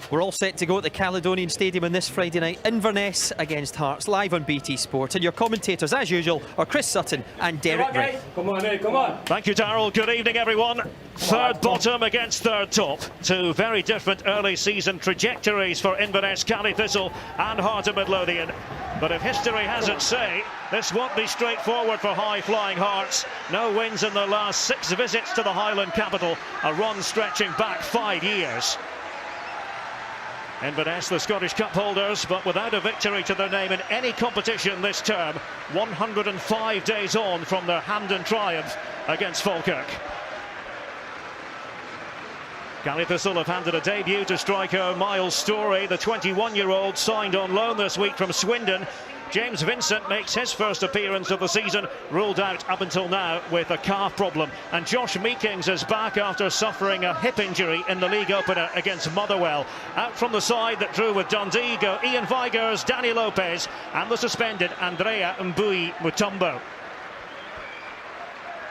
We're all set to go at the Caledonian Stadium on this Friday night. Inverness against Hearts, live on BT Sport. And your commentators, as usual, are Chris Sutton and Derek Ray. Come on, come on. Thank you, Darryl. Good evening, everyone. Third bottom against third top. Two very different early season trajectories for Inverness, Cali Thistle and Heart of Midlothian. But if history has its say, this won't be straightforward for high-flying Hearts. No wins in their last 6 visits to the Highland capital, a run stretching back 5 years. Inverness, the Scottish Cup holders, but without a victory to their name in any competition this term, 105 days on from their Hampden triumph against Falkirk. Cali Thistle have handed a debut to striker Miles Storey. The 21-year-old signed on loan this week from Swindon. James Vincent makes his first appearance of the season, ruled out up until now with a calf problem. And Josh Meekings is back after suffering a hip injury in the league opener against Motherwell. Out from the side that drew with Dundee go Ian Vigurs, Danny Lopez and the suspended Andrea Mbui Mutombo.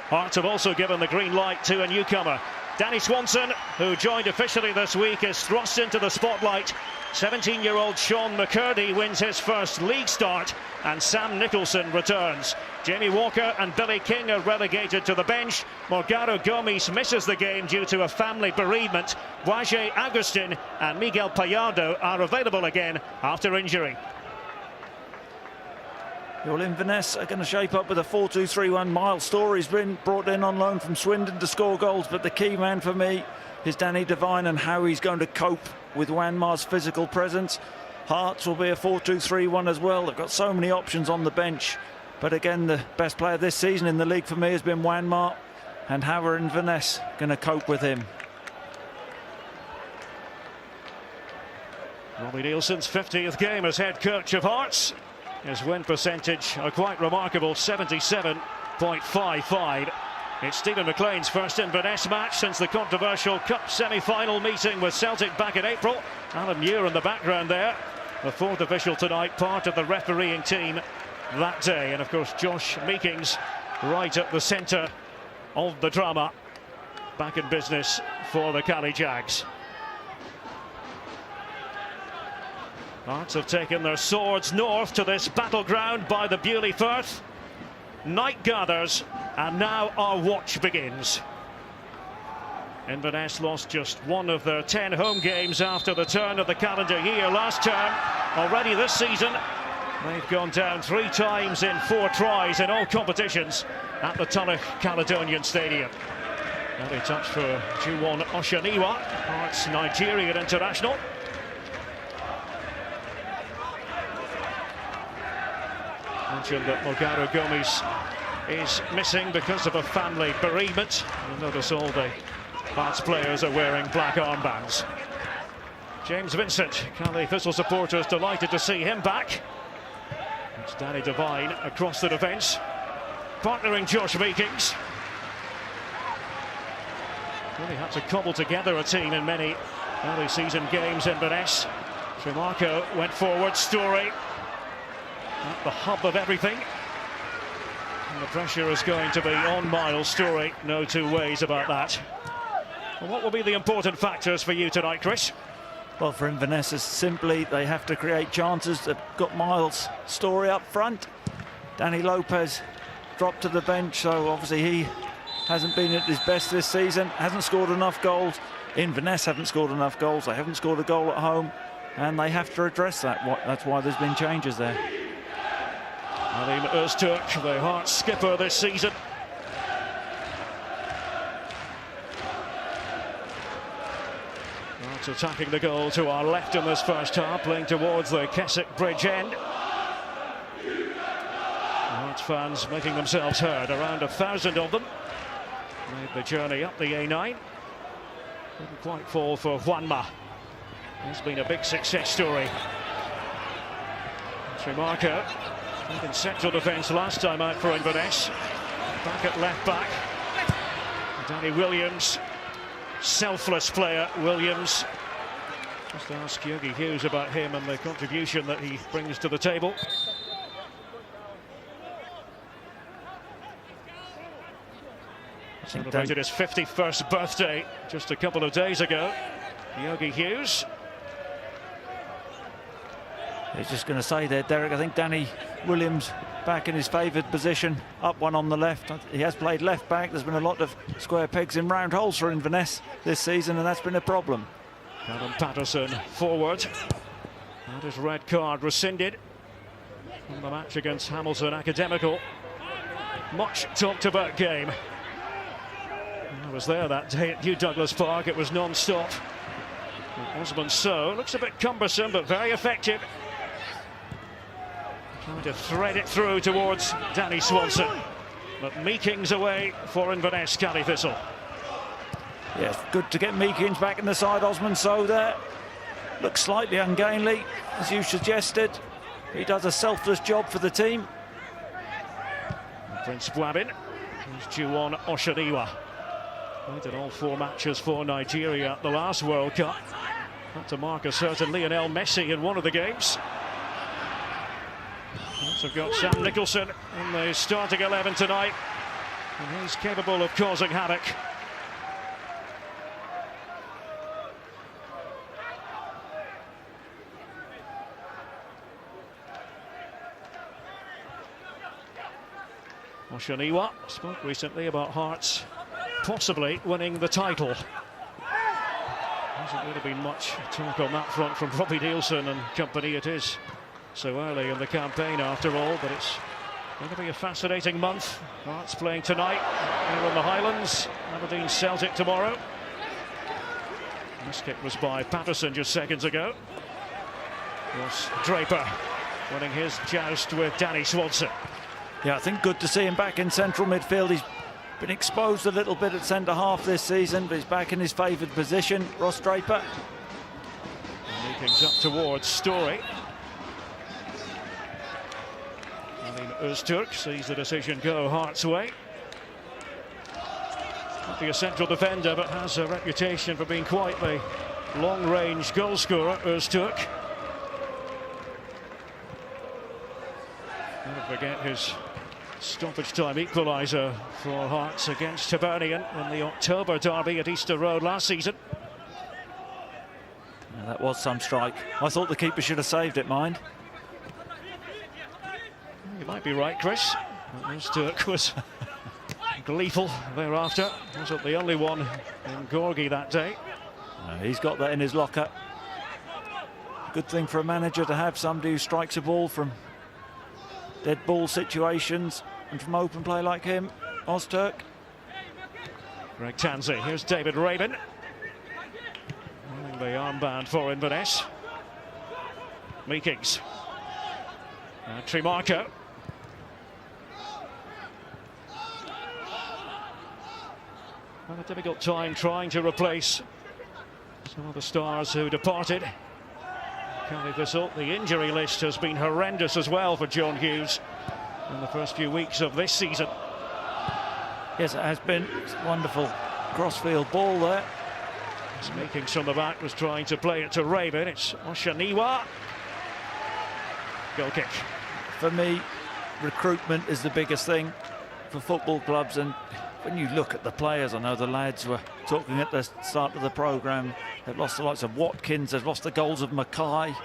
Hearts have also given the green light to a newcomer. Danny Swanson, who joined officially this week, is thrust into the spotlight. 17-year-old Sean McCurdy wins his first league start and Sam Nicholson returns. Jamie Walker and Billy King are relegated to the bench. Morgaro Gomes misses the game due to a family bereavement. Boaje Agustin and Miguel Payardo are available again after injury. Well, Inverness are going to shape up with a 4-2-3-1. Miles Storey's been brought in on loan from Swindon to score goals, but the key man for me is Danny Devine and how he's going to cope with Wanmar's physical presence. Hearts will be a 4-2-3-1 as well. They've got so many options on the bench, but again, the best player this season in the league for me has been Wanmar, and how are Inverness going to cope with him? Robbie Nielsen's 50th game as head coach of Hearts. His win percentage a quite remarkable 77.55. It's Stephen McLean's first Inverness match since the controversial Cup semi-final meeting with Celtic back in April. Alan Muir in the background there, the 4th official tonight, part of the refereeing team that day. And of course Josh Meekings right at the centre of the drama, back in business for the Cali Jags. Hearts have taken their swords north to this battleground by the Bewley Firth. Night gathers and now our watch begins. Inverness lost just one of their 10 home games after the turn of the calendar year last term. Already this season they've gone down 3 times in 4 tries in all competitions at the Tulloch Caledonian Stadium. Early touch for Juwon Oshaniwa, Hearts Nigerian international. Mentioned that Morgaro Gomes is missing because of a family bereavement. You'll notice all the Hearts players are wearing black armbands. James Vincent, Cali Thistle supporters delighted to see him back. It's Danny Devine across the defence, partnering Josh Meekings. Really had to cobble together a team in many early season games. Inverness. Tremarco went forward, Storey at the hub of everything. And the pressure is going to be on Miles Storey, no two ways about that. Well, what will be the important factors for you tonight, Chris? Well, for Inverness, it's simply they have to create chances. They've got Miles Storey up front. Danny Lopez dropped to the bench, so obviously he hasn't been at his best this season, hasn't scored enough goals. Inverness haven't scored enough goals. They haven't scored a goal at home, and they have to address that. That's why there's been changes there. Alim Öztürk, the Hearts skipper this season. Hearts attacking the goal to our left in this first half, playing towards the Keswick Bridge end. Hearts fans making themselves heard, around 1,000 of them. Made the journey up the A9. Didn't quite fall for Wanma. It's been a big success story. Tremarco in central defence last time out for Inverness. Back at left back. Danny Williams, selfless player Williams. Just ask Yogi Hughes about him and the contribution that he brings to the table. Celebrated his 51st birthday just a couple of days ago. Yogi Hughes. I was just going to say there, Derek, I think Danny Williams back in his favoured position, up one on the left. He has played left back. There's been a lot of square pegs in round holes for Inverness this season, and that's been a problem. Callum Patterson forward. And his red card rescinded from the match against Hamilton Academical. Much talked about game. I was there that day at Hugh Douglas Park. It was non-stop. Osman Sow looks a bit cumbersome, but very effective. Trying to thread it through towards Danny Swanson. But Meekings away for Inverness, Cally Thistle. Yes, good to get Meekings back in the side. Osman Sow there. Looks slightly ungainly, as you suggested. He does a selfless job for the team. Prince Bwabin. Here's Juwon Oshaniwa. Played in all 4 matches for Nigeria at the last World Cup. Had to mark a certain Lionel Messi in one of the games. Also got Sam Nicholson in the starting 11 tonight. And he's capable of causing havoc. Oshaniwa spoke recently about Hearts possibly winning the title. Hasn't really been much talk on that front from Robbie Nielsen and company. It is so early in the campaign after all, but it's going to be a fascinating month. Hearts playing tonight here in the Highlands. Aberdeen Celtic tomorrow. This kick was by Patterson just seconds ago. Ross Draper winning his joust with Danny Swanson. Yeah, I think good to see him back in central midfield. He's been exposed a little bit at centre-half this season, but he's back in his favoured position. Ross Draper. Meekings up towards Story. Aline Öztürk sees the decision go Hearts' way. Not be a central defender, but has a reputation for being quite the long-range goal scorer, Öztürk. Don't forget his stoppage time equaliser for Hearts against Hibernian in the October derby at Easter Road last season. Yeah, that was some strike. I thought the keeper should have saved it, mind. You might be right, Chris. Öztürk was gleeful thereafter. Wasn't the only one in Gorgie that day. No, he's got that in his locker. Good thing for a manager to have somebody who strikes a ball from dead ball situations and from open play like him. Öztürk. Greg Tansey. Here's David Rabin. Wearing the armband for Inverness. Meekings. Trimarco. Had a difficult time trying to replace some of the stars who departed. Cally Thistle. The injury list has been horrendous as well for John Hughes in the first few weeks of this season. Yes, it has been. It's a wonderful crossfield ball there. Meekings from the back was trying to play it to Rabin. It's Oshaniwa. Goal kick. For me, recruitment is the biggest thing for football clubs, and when you look at the players, I know the lads were talking at the start of the programme, they've lost the likes of Watkins, they've lost the goals of Mackay.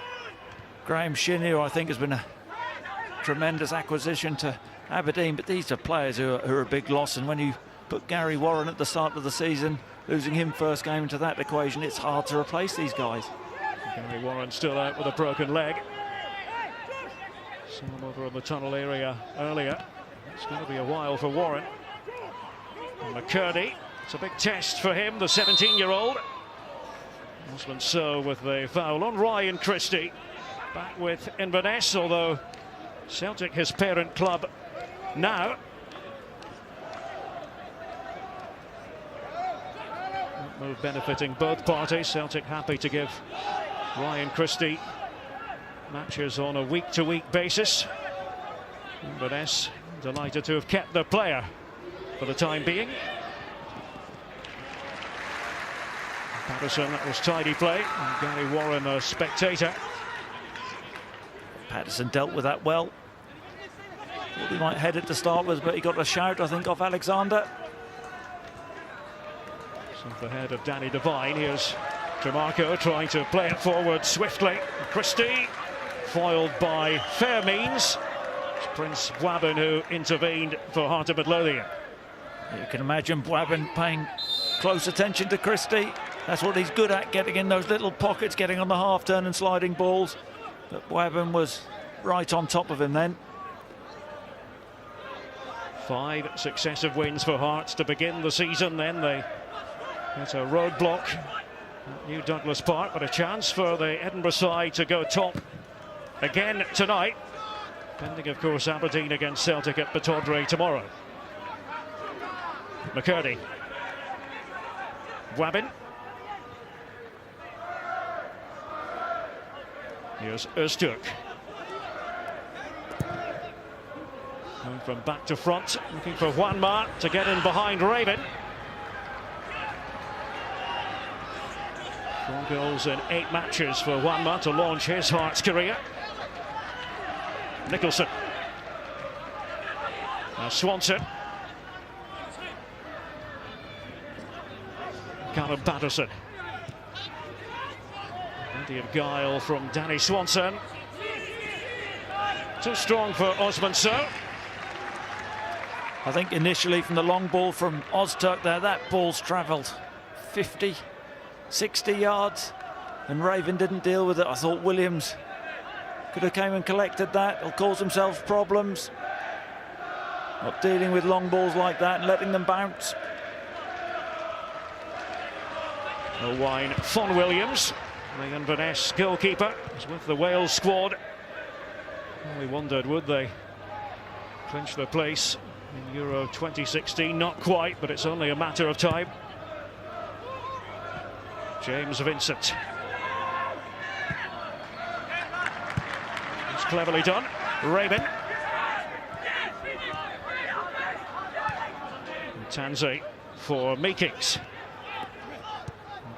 Graham Shinney, who I think has been a tremendous acquisition to Aberdeen, but these are players who are a big loss, and when you put Gary Warren at the start of the season, losing him first game into that equation, it's hard to replace these guys. Gary Warren still out with a broken leg. Saw him over in the tunnel area earlier. It's going to be a while for Warren. And McCurdy, it's a big test for him, the 17-year-old. Osman Sow with the foul on Ryan Christie. Back with Inverness, although Celtic his parent club now. That move benefiting both parties. Celtic happy to give Ryan Christie matches on a week-to-week basis. Inverness delighted to have kept the player for the time being. Patterson, that was tidy play. And Gary Warren, a spectator. Patterson dealt with that well. Thought he might head it to start with, but he got a shout, I think, off Alexander. So off the head of Danny Devine. Here's Trimarco trying to play it forward swiftly. Christie foiled by fair means. It's Prince Wabben who intervened for Heart of Midlothian. You can imagine Wabben paying close attention to Christie. That's what he's good at, getting in those little pockets, getting on the half turn and sliding balls. But Wabben was right on top of him then. 5 successive wins for Hearts to begin the season. Then they get a roadblock at New Douglas Park, but a chance for the Edinburgh side to go top again tonight. Pending, of course, Aberdeen against Celtic at Pittodrie tomorrow. McCurdy. Wabben. Here's Öztürk. Going from back to front, looking for Juanma to get in behind Raven. 4 goals in 8 matches for Juanma to launch his Hearts career. Nicholson. Now Swanson. Callum Patterson. Plenty of guile from Danny Swanson. Too strong for Osmondson. I think initially from the long ball from Öztürk there, that ball's travelled 50, 60 yards, and Raven didn't deal with it. I thought Williams could have came and collected that. He'll cause himself problems. Not dealing with long balls like that and letting them bounce. Owain Fon Williams, the Inverness goalkeeper, is with the Wales squad. Well, we wondered, would they clinch their place in Euro 2016? Not quite, but it's only a matter of time. James Vincent. It's cleverly done. Raven. Tanzi for Meekings.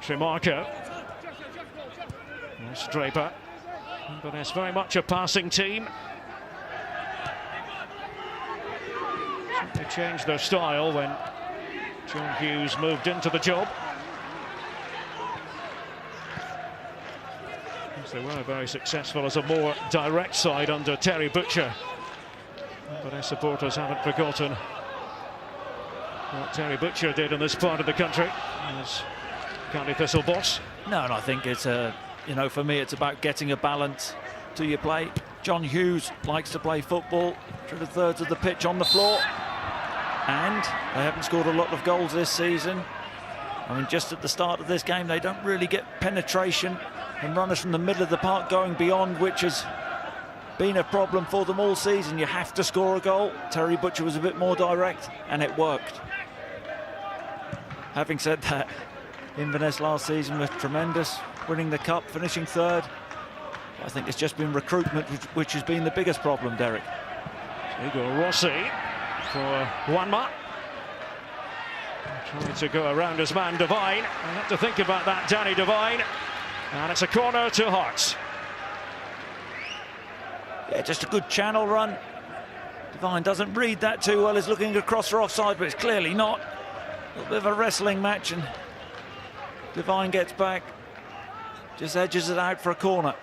Tremarco. There's Draper. But it's very much a passing team. They changed their style when John Hughes moved into the job. They were very successful as a more direct side under Terry Butcher. But our supporters haven't forgotten what Terry Butcher did in this part of the country as County Thistle boss. No, and I think it's you know, for me it's about getting a balance to your play. John Hughes likes to play football to the thirds of the pitch on the floor, and they haven't scored a lot of goals this season. I mean, just at the start of this game they don't really get penetration and runners from the middle of the park going beyond, which has been a problem for them all season. You have to score a goal. Terry Butcher was a bit more direct and it worked. Having said that, Inverness last season was tremendous, winning the cup, finishing third. I think it's just been recruitment which has been the biggest problem, Derek. Igor Rossi for Juanma. Trying to go around his man Devine. I have to think about that, Danny Devine. And it's a corner to Hearts. Yeah, just a good channel run. Devine doesn't read that too well. He's looking across for offside, but it's clearly not. A little bit of a wrestling match, and Devine gets back, just edges it out for a corner.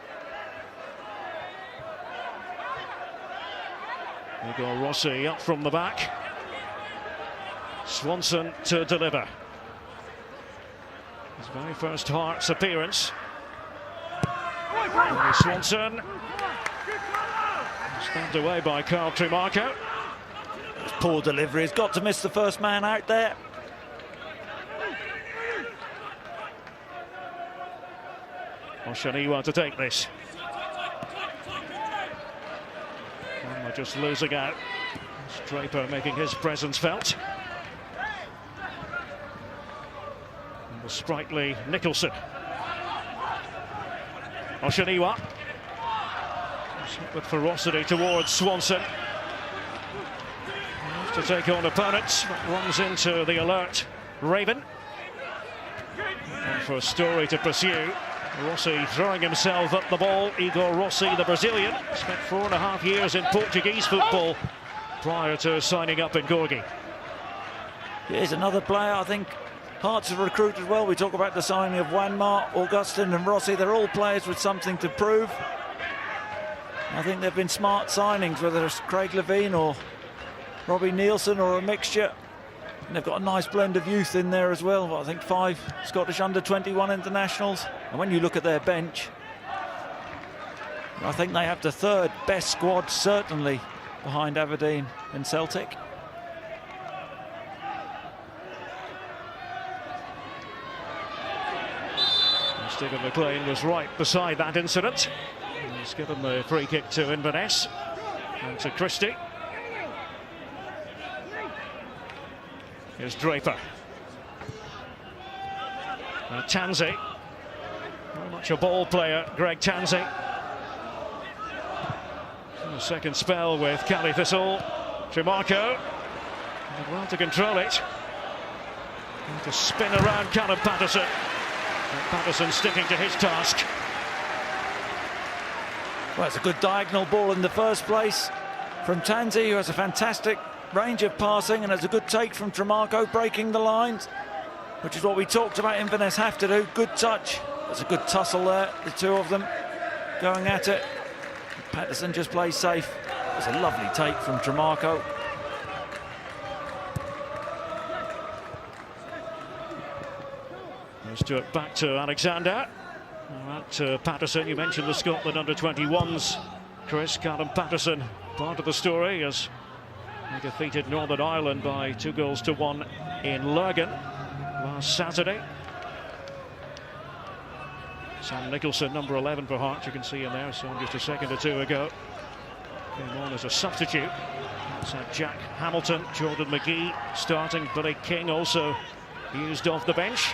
Igor Rossi up from the back. Swanson to deliver. His very first Hearts appearance. Swanson. Stabbed away by Carl Tremarco. Poor delivery. He's got to miss the first man out there. Oshaniwa to take this. And we're just losing out. It's Draper making his presence felt. And the sprightly Nicholson. Oshaniwa. With ferocity towards Swanson. Has to take on opponents, but runs into the alert Raven. And for Story to pursue. Rossi throwing himself at the ball. Igor Rossi, the Brazilian, spent 4.5 years in Portuguese football prior to signing up in Gorgie. Here's another player I think Hearts have recruited well. We talk about the signing of Juanma, Augustin and Rossi. They're all players with something to prove. I think they've been smart signings, whether it's Craig Levine or Robbie Nielsen or a mixture. And they've got a nice blend of youth in there as well. I think 5 Scottish under-21 internationals. And when you look at their bench, I think they have the 3rd best squad, certainly, behind Aberdeen and Celtic. Stephen McLean was right beside that incident. He's given the free kick to Inverness and to Christie. Here's Draper. Tansey. Very much a ball player, Greg Tansey. A second spell with Cali Thistle. Tremarco. Did well to control it. And to spin around Callum Patterson. And Patterson sticking to his task. Well, it's a good diagonal ball in the first place from Tansey, who has a fantastic range of passing and has a good take from Tremarco, breaking the lines, which is what we talked about Inverness have to do. Good touch. There's a good tussle there, the two of them going at it. Patterson just plays safe. It's a lovely take from Tremarco. Let's do it back to Alexander. At Patterson, you mentioned the Scotland under-21s. Chris, Callum Patterson, part of the story as he defeated Northern Ireland by 2-1 in Lurgan last Saturday. Sam Nicholson, number 11 for Hearts, you can see him there, so just a second or two ago. Came on as a substitute. That's Jack Hamilton, Jordan McGee starting, Billy King also used off the bench.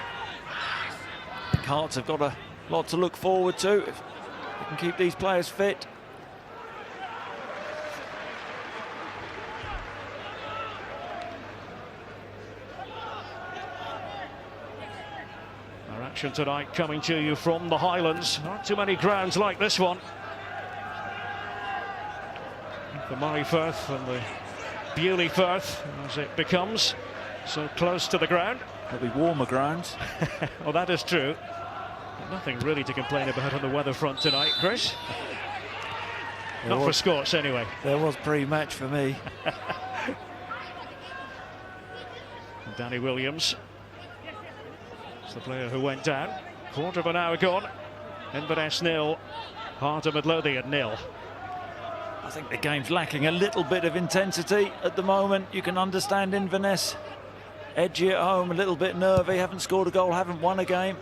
Hearts have got a lot to look forward to if they can keep these players fit. Our action tonight coming to you from the Highlands. Not too many grounds like this one. The Murray Firth and the Bewley Firth, as it becomes, so close to the ground. There'll be warmer grounds. Well, that is true. Nothing really to complain about on the weather front tonight, Chris. Not for Scots, anyway. There was pre-match for me. Danny Williams. It's the player who went down. Quarter of an hour gone. Inverness 0. Heart of Midlothian 0. I think the game's lacking a little bit of intensity at the moment. You can understand Inverness. Edgy at home, a little bit nervy, haven't scored a goal, haven't won a game.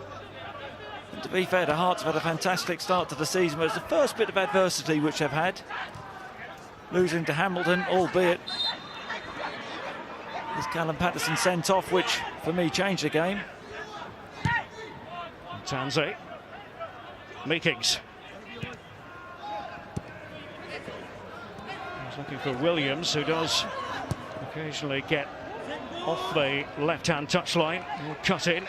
And to be fair, the Hearts have had a fantastic start to the season, but it's the first bit of adversity which they've had. Losing to Hamilton, albeit there's Callum Patterson sent off, which for me changed the game. Tansey. Meekings. He's looking for Williams, who does occasionally get off the left-hand touchline. He'll cut in.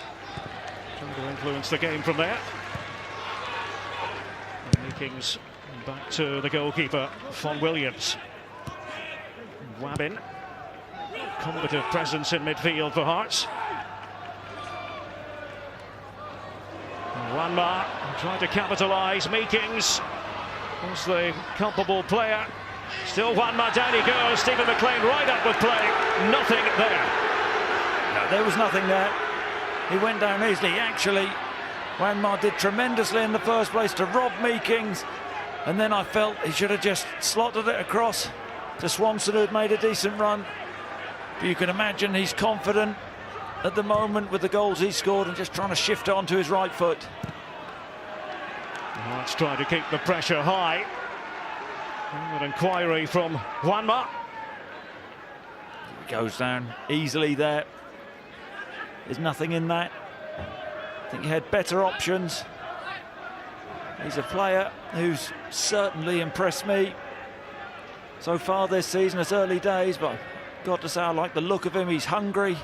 Trying to influence the game from there. Meekings back to the goalkeeper, Von Williams. Wabbin. Combative presence in midfield for Hearts. Wanma trying to capitalise. Meekings was the culpable player. Still Wanma, down he goes. Stephen McLean right up with play. Nothing there. No, there was nothing there. He went down easily. Actually, Wanma did tremendously in the first place to rob Meekings. And then I felt he should have just slotted it across to Swanson, who had made a decent run. But you can imagine he's confident at the moment with the goals he scored and just trying to shift it onto his right foot. Hearts trying to keep the pressure high. An inquiry from Wanma. He goes down easily there. There's nothing in that. I think he had better options. He's a player who's certainly impressed me so far this season. It's early days, but I've got to say I like the look of him. He's hungry.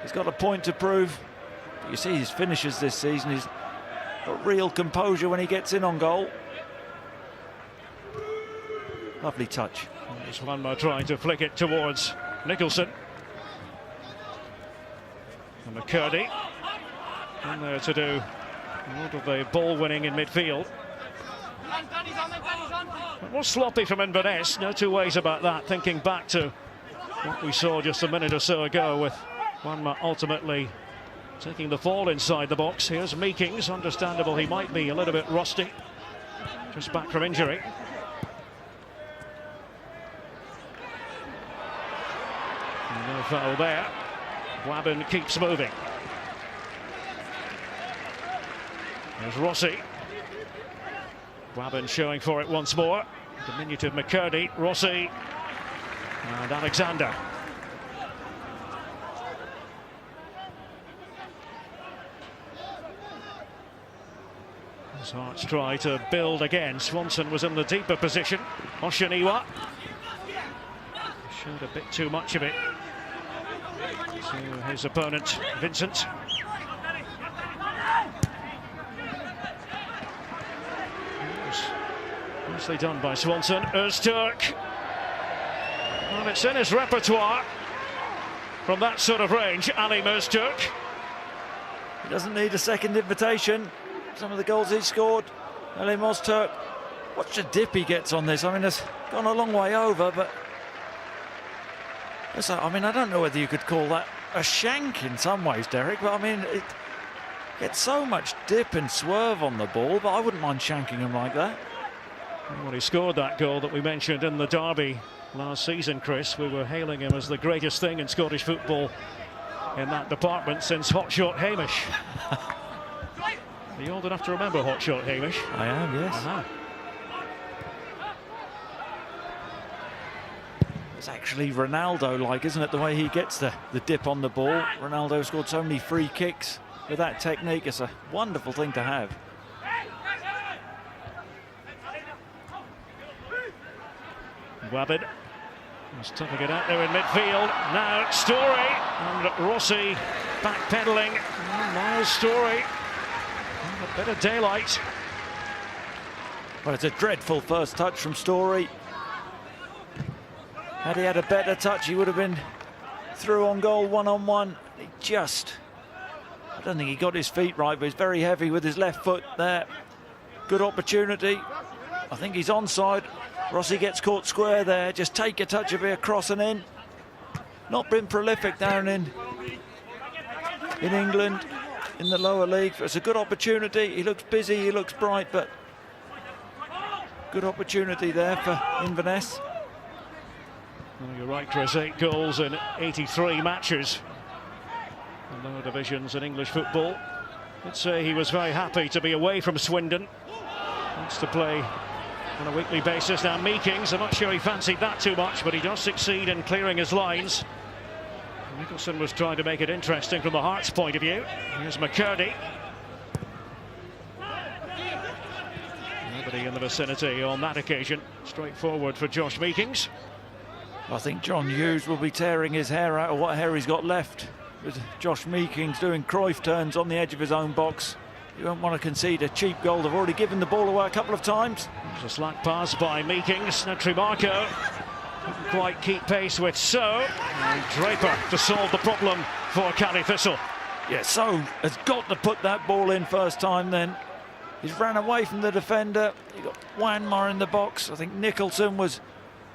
He's got a point to prove. But you see his finishes this season. He's got real composure when he gets in on goal. Lovely touch. There's Wanma trying to flick it towards Nicholson. And McCurdy in there to do a lot of the ball winning in midfield. It was sloppy from Inverness, no two ways about that, thinking back to what we saw just a minute or so ago with Wanma ultimately taking the fall inside the box. Here's Meekings, understandable he might be a little bit rusty, just back from injury. No foul there. Wabben keeps moving. There's Rossi. Wabben showing for it once more. Diminutive McCurdy, Rossi, and Alexander. As Hearts try to build again, Swanson was in the deeper position. Oshaniwa showed a bit too much of it to his opponent, Vincent. Nicely done by Swanson. Öztürk. Well, it's in his repertoire from that sort of range. Ali Öztürk. He doesn't need a second invitation. Some of the goals he scored. Ali Öztürk. Watch the dip he gets on this. I mean, it's gone a long way over, but I mean, I don't know whether you could call that a shank in some ways, Derek, but I mean, it gets so much dip and swerve on the ball, but I wouldn't mind shanking him like that. When he scored that goal that we mentioned in the derby last season, Chris, we were hailing him as the greatest thing in Scottish football in that department since Hotshot Hamish. Are you old enough to remember Hotshot Hamish? I am, yes. It's actually Ronaldo-like, isn't it, the way he gets the dip on the ball. Ronaldo scored so many free kicks with that technique. It's a wonderful thing to have. Wabben was tucking it out there in midfield. Now Story and Rossi backpedaling. Miles Story. A bit of daylight. Well, it's a dreadful first touch from Story. Had he had a better touch, he would have been through on goal one-on-one. He just, I don't think he got his feet right, but he's very heavy with his left foot there. Good opportunity. I think he's onside. Rossi gets caught square there. Just take a touch of it across and in. Not been prolific down in England, in the lower league. It's a good opportunity. He looks busy, he looks bright, but good opportunity there for Inverness. Well, you're right, Chris. 8 goals in 83 matches in lower divisions in English football. I'd say he was very happy to be away from Swindon. Wants to play on a weekly basis now. Meekings, I'm not sure he fancied that too much, but he does succeed in clearing his lines. Nicholson was trying to make it interesting from the Hearts' point of view. Here's McCurdy. Nobody in the vicinity on that occasion. Straightforward for Josh Meekings. I think John Hughes will be tearing his hair out of what hair he's got left, with Josh Meekings doing Cruyff turns on the edge of his own box. You don't want to concede a cheap goal. They've already given the ball away a couple of times. There's a slack pass by Meekings. Now Trimarco couldn't quite keep pace with So. And Draper to solve the problem for Cali Thistle. Yeah, So has got to put that ball in first time then. He's ran away from the defender. You got Wanma in the box. I think Nicholson was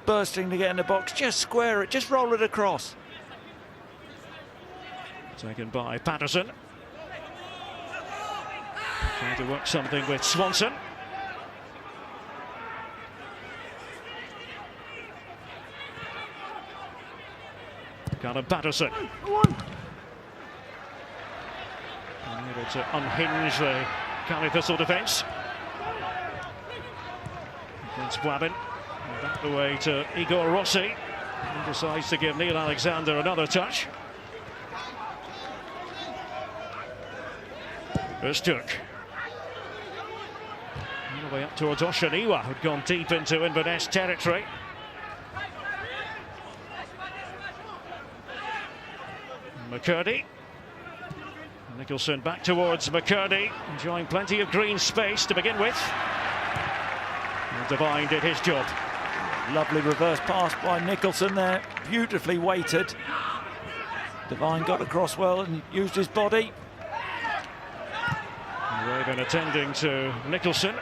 bursting to get in the box. Just square it, just roll it across. Taken by Patterson. Trying to work something with Swanson. Callum Patterson. Able to unhinge the Cali Thistle defence. Against Wabben. Back the way to Igor Rossi. He decides to give Neil Alexander another touch. Öztürk. All the way up towards Oshaniwa, who'd gone deep into Inverness territory. McCurdy. Nicholson back towards McCurdy, enjoying plenty of green space to begin with. And Devine did his job. Lovely reverse pass by Nicholson there, beautifully weighted. Devine got across well and used his body. Raven attending to Nicholson.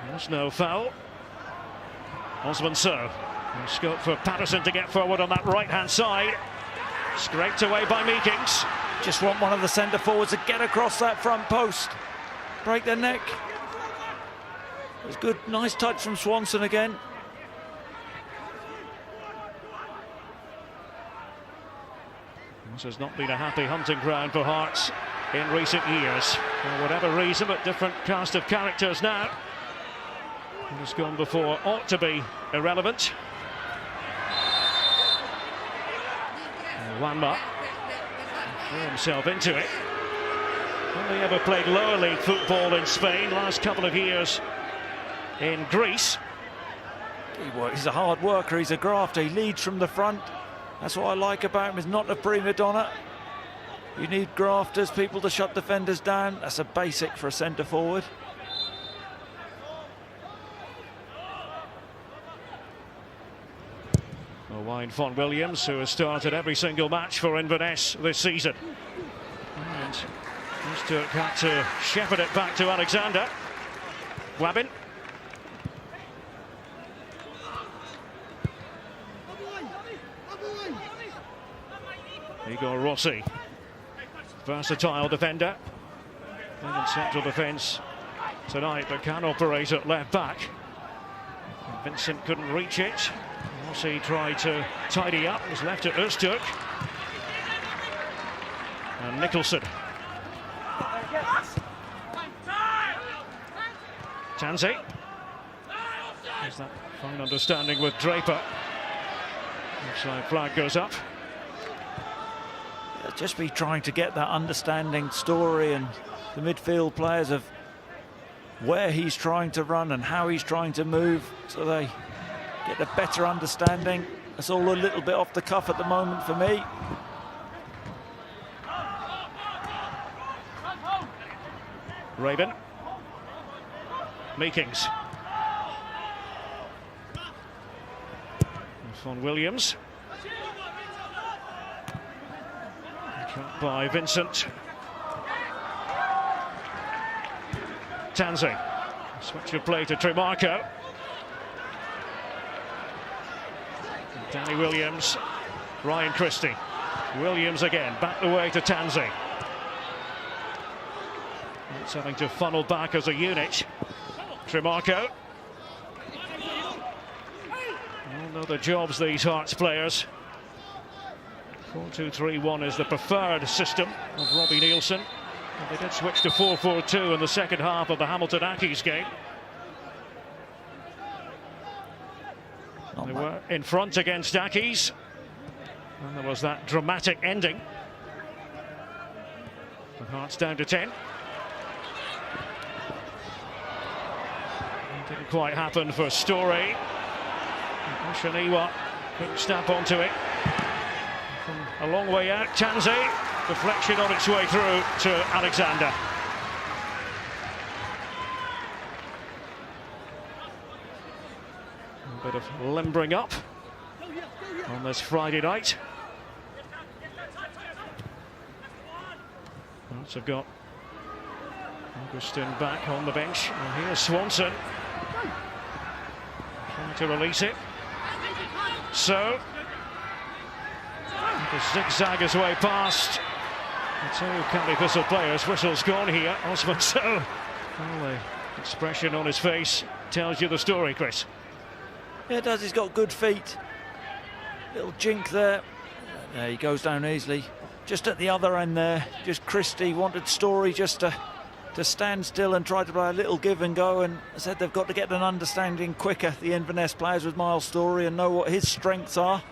There's no foul. Osmond-So. Scope for Patterson to get forward on that right-hand side. Scraped away by Meekings. Just want one of the centre forwards to get across that front post. Break their neck. It was good, nice touch from Swanson again. This has not been a happy hunting ground for Hearts in recent years. For whatever reason, but different cast of characters now. What has gone before ought to be irrelevant. Wanma threw himself into it. Only ever played lower league football in Spain, last couple of years in Greece. He's a hard worker, he's a grafter, he leads from the front. That's what I like about him, he's not a prima donna. You need grafters, people to shut defenders down. That's a basic for a centre forward. Wayne Fon-Williams, who has started every single match for Inverness this season. And Stuart had to shepherd it back to Alexander. Wabbin. Igor Rossi, versatile defender. And in central defence tonight, but can operate at left back. And Vincent couldn't reach it. Rossi tried to tidy up, was left to Öztürk. And Nicholson. Tanzi. There's that fine understanding with Draper. Offside flag goes up. Just be trying to get that understanding story and the midfield players of where he's trying to run and how he's trying to move, so they get a better understanding. It's all a little bit off the cuff at the moment for me. Raven. Meekings. Fon-Williams. Trapped by Vincent. Tanzi. Switch of play to Tremarco. Danny Williams. Ryan Christie. Williams again. Back the way to Tanzi. It's having to funnel back as a unit. Tremarco. All know the jobs, these Hearts players. 4-2-3-1 is the preferred system of Robbie Nielsen. And they did switch to 4-4-2 in the second half of the Hamilton-Accies game. They were in front against Accies. And there was that dramatic ending. The Hearts down to 10. It didn't quite happen for Story. Oshaniwa couldn't snap onto it. From a long way out, Tanzi, deflection on its way through to Alexander. A bit of limbering up on this Friday night. Hearts have got Augustin back on the bench. And here's Swanson trying to release it. So the zigzag his way past the two Candy Thistle players. Whistle's gone here. Osmond-So. Well, the expression on his face tells you the story, Chris. Yeah, it does. He's got good feet. Little jink there. There he goes down easily. Just at the other end there. Just Christie wanted Story just to stand still and try to play a little give and go, and I said they've got to get an understanding quicker, the Inverness players, with Miles Story, and know what his strengths are.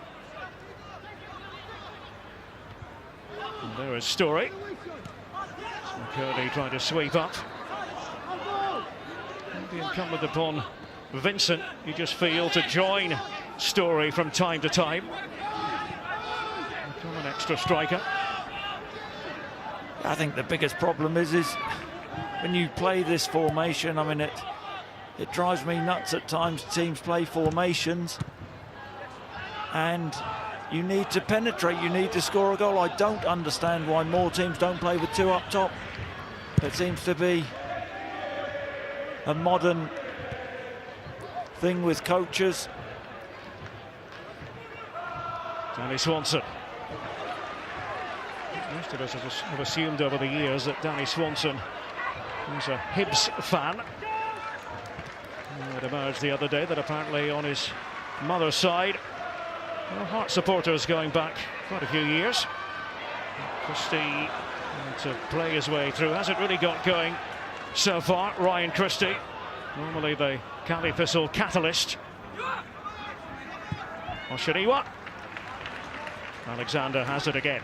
And there is Story. McCurdy trying to sweep up. Maybe incumbent upon Vincent, you just feel, to join Story from time to time. Become an extra striker. I think the biggest problem is when you play this formation, I mean, it drives me nuts at times. Teams play formations and you need to penetrate, you need to score a goal. I don't understand why more teams don't play with two up top. It seems to be a modern thing with coaches. Danny Swanson. Most of us have assumed over the years that Danny Swanson is a Hibs fan. It emerged the other day that apparently on his mother's side, well, Hearts supporters going back quite a few years. Christie to play his way through, hasn't really got going so far. Ryan Christie, normally the Cali Thistle catalyst. Oshiriwa. Alexander has it again.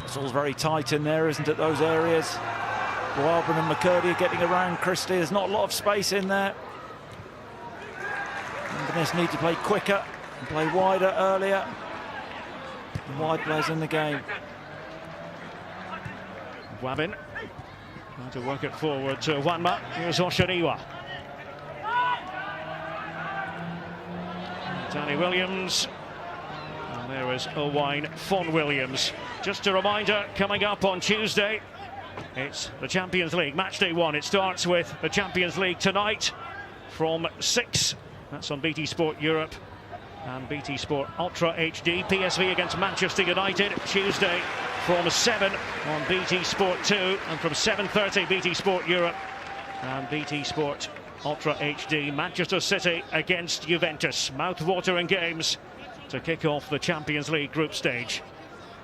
It's all very tight in there, isn't it, those areas? Boabin and McCurdy are getting around Christie. There's not a lot of space in there. Inverness need to play quicker and play wider earlier. And wide players in the game. Boabin trying to work it forward to Wanma. Here's Oshiriwa. Danny Williams. And there is Owain Fon Williams. Just a reminder, coming up on Tuesday, it's the Champions League, match day 1. It starts with the Champions League tonight from 6. That's on BT Sport Europe and BT Sport Ultra HD. PSV against Manchester United, Tuesday from 7 on BT Sport 2. And from 7:30, BT Sport Europe and BT Sport Ultra HD. Manchester City against Juventus. Mouth-watering games to kick off the Champions League group stage.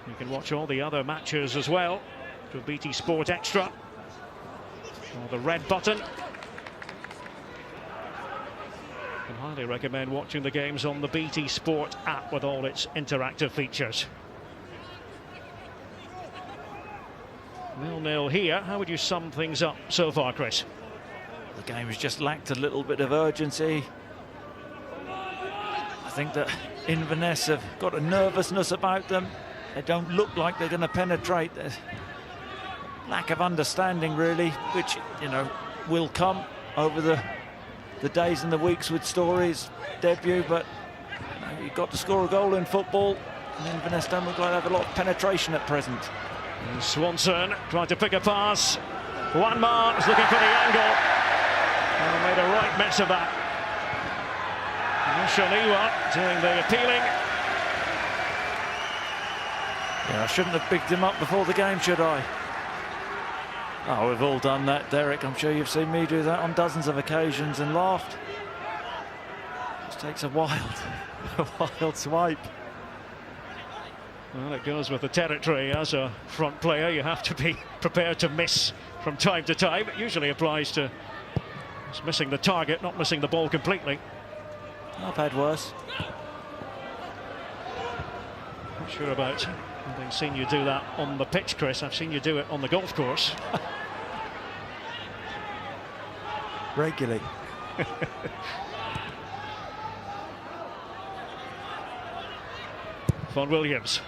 You can watch all the other matches as well through BT Sport Extra or the red button. I highly recommend watching the games on the BT Sport app with all its interactive features. 0-0 here. How would you sum things up so far, Chris? The game has just lacked a little bit of urgency. I think that Inverness have got a nervousness about them. They don't look like they're going to penetrate. There's lack of understanding, really, which, you know, will come over the days and the weeks with Story's debut. But you know, you've got to score a goal in football, and Inverness don't look like they have a lot of penetration at present. And Swanson trying to pick a pass. Wanma is looking for the angle. And made a right mess of that. Oshiriwa doing the appealing. Yeah, I shouldn't have picked him up before the game, should I? Oh, we've all done that, Derek. I'm sure you've seen me do that on dozens of occasions and laughed. Just takes a wild swipe. Well, it goes with the territory. As a front player, you have to be prepared to miss from time to time. It usually applies to just missing the target, not missing the ball completely. I've had worse. Not sure about having seen you do that on the pitch, Chris. I've seen you do it on the golf course. Regularly. Fon Williams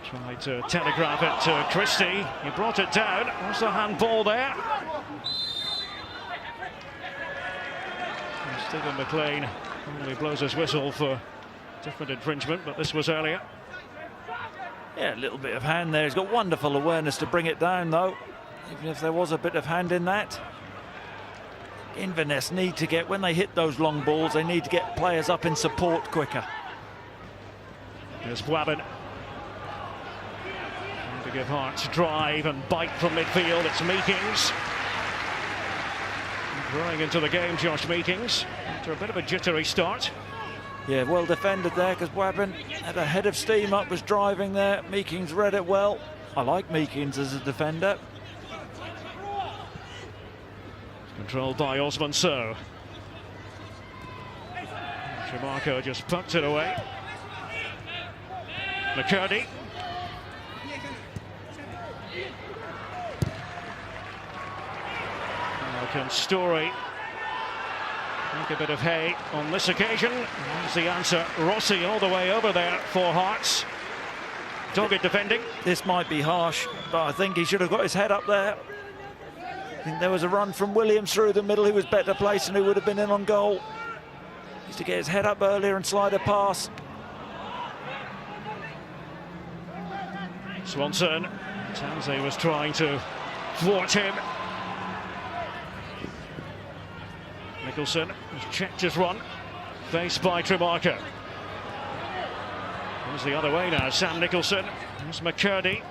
tried to telegraph it to Christie. He brought it down. Was the handball there? And Stephen McLean only blows his whistle for different infringement, but this was earlier. Yeah, a little bit of hand there. He's got wonderful awareness to bring it down, though. Even if there was a bit of hand in that. Inverness need to get, when they hit those long balls, they need to get players up in support quicker. Here's Boabin. Trying to give Hearts drive and bite from midfield. It's Meekings. Growing into the game, Josh Meekings, after a bit of a jittery start. Yeah, well defended there, because Boabin had a head of steam up, was driving there. Meekings read it well. I like Meekings as a defender. Controlled by Osman Sow. Tremarco just pucked it away. McCurdy. Now can Story make a bit of hay on this occasion? Here's the answer. Rossi all the way over there for Hearts. Dogged defending. This might be harsh, but I think he should have got his head up there. I think there was a run from Williams through the middle who was better placed and who would have been in on goal. He used to get his head up earlier and slide a pass. Swanson. Tanzi was trying to thwart him. Nicholson has checked his run, faced by Tremarco. Comes the other way now, Sam Nicholson. Here's McCurdy.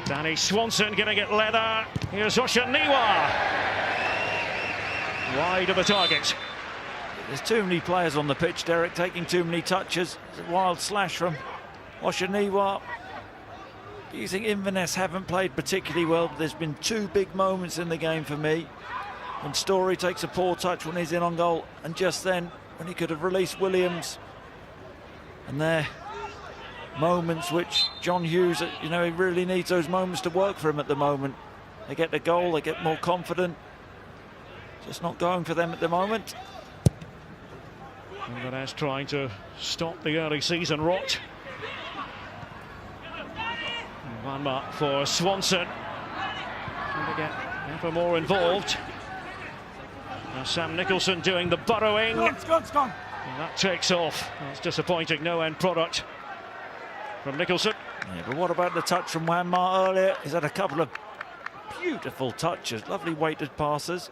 Danny Swanson getting it leather. Here's Oshaniwa. Wide of the target. There's too many players on the pitch, Derek, taking too many touches. It's a wild slash from Oshaniwa. Do you think Inverness haven't played particularly well? But there's been two big moments in the game for me. When Story takes a poor touch when he's in on goal, and just then when he could have released Williams. And there, moments which John Hughes, you know, he really needs those moments to work for him at the moment. They get the goal, they get more confident. Just not going for them at the moment. Inverness trying to stop the early season rot. One mark for Swanson. Trying to get ever more involved. Now Sam Nicholson doing the burrowing. It's gone. And that takes off. That's disappointing. No end product from Nicholson. Yeah, but what about the touch from Wanmar earlier? He's had a couple of beautiful touches, lovely weighted passes.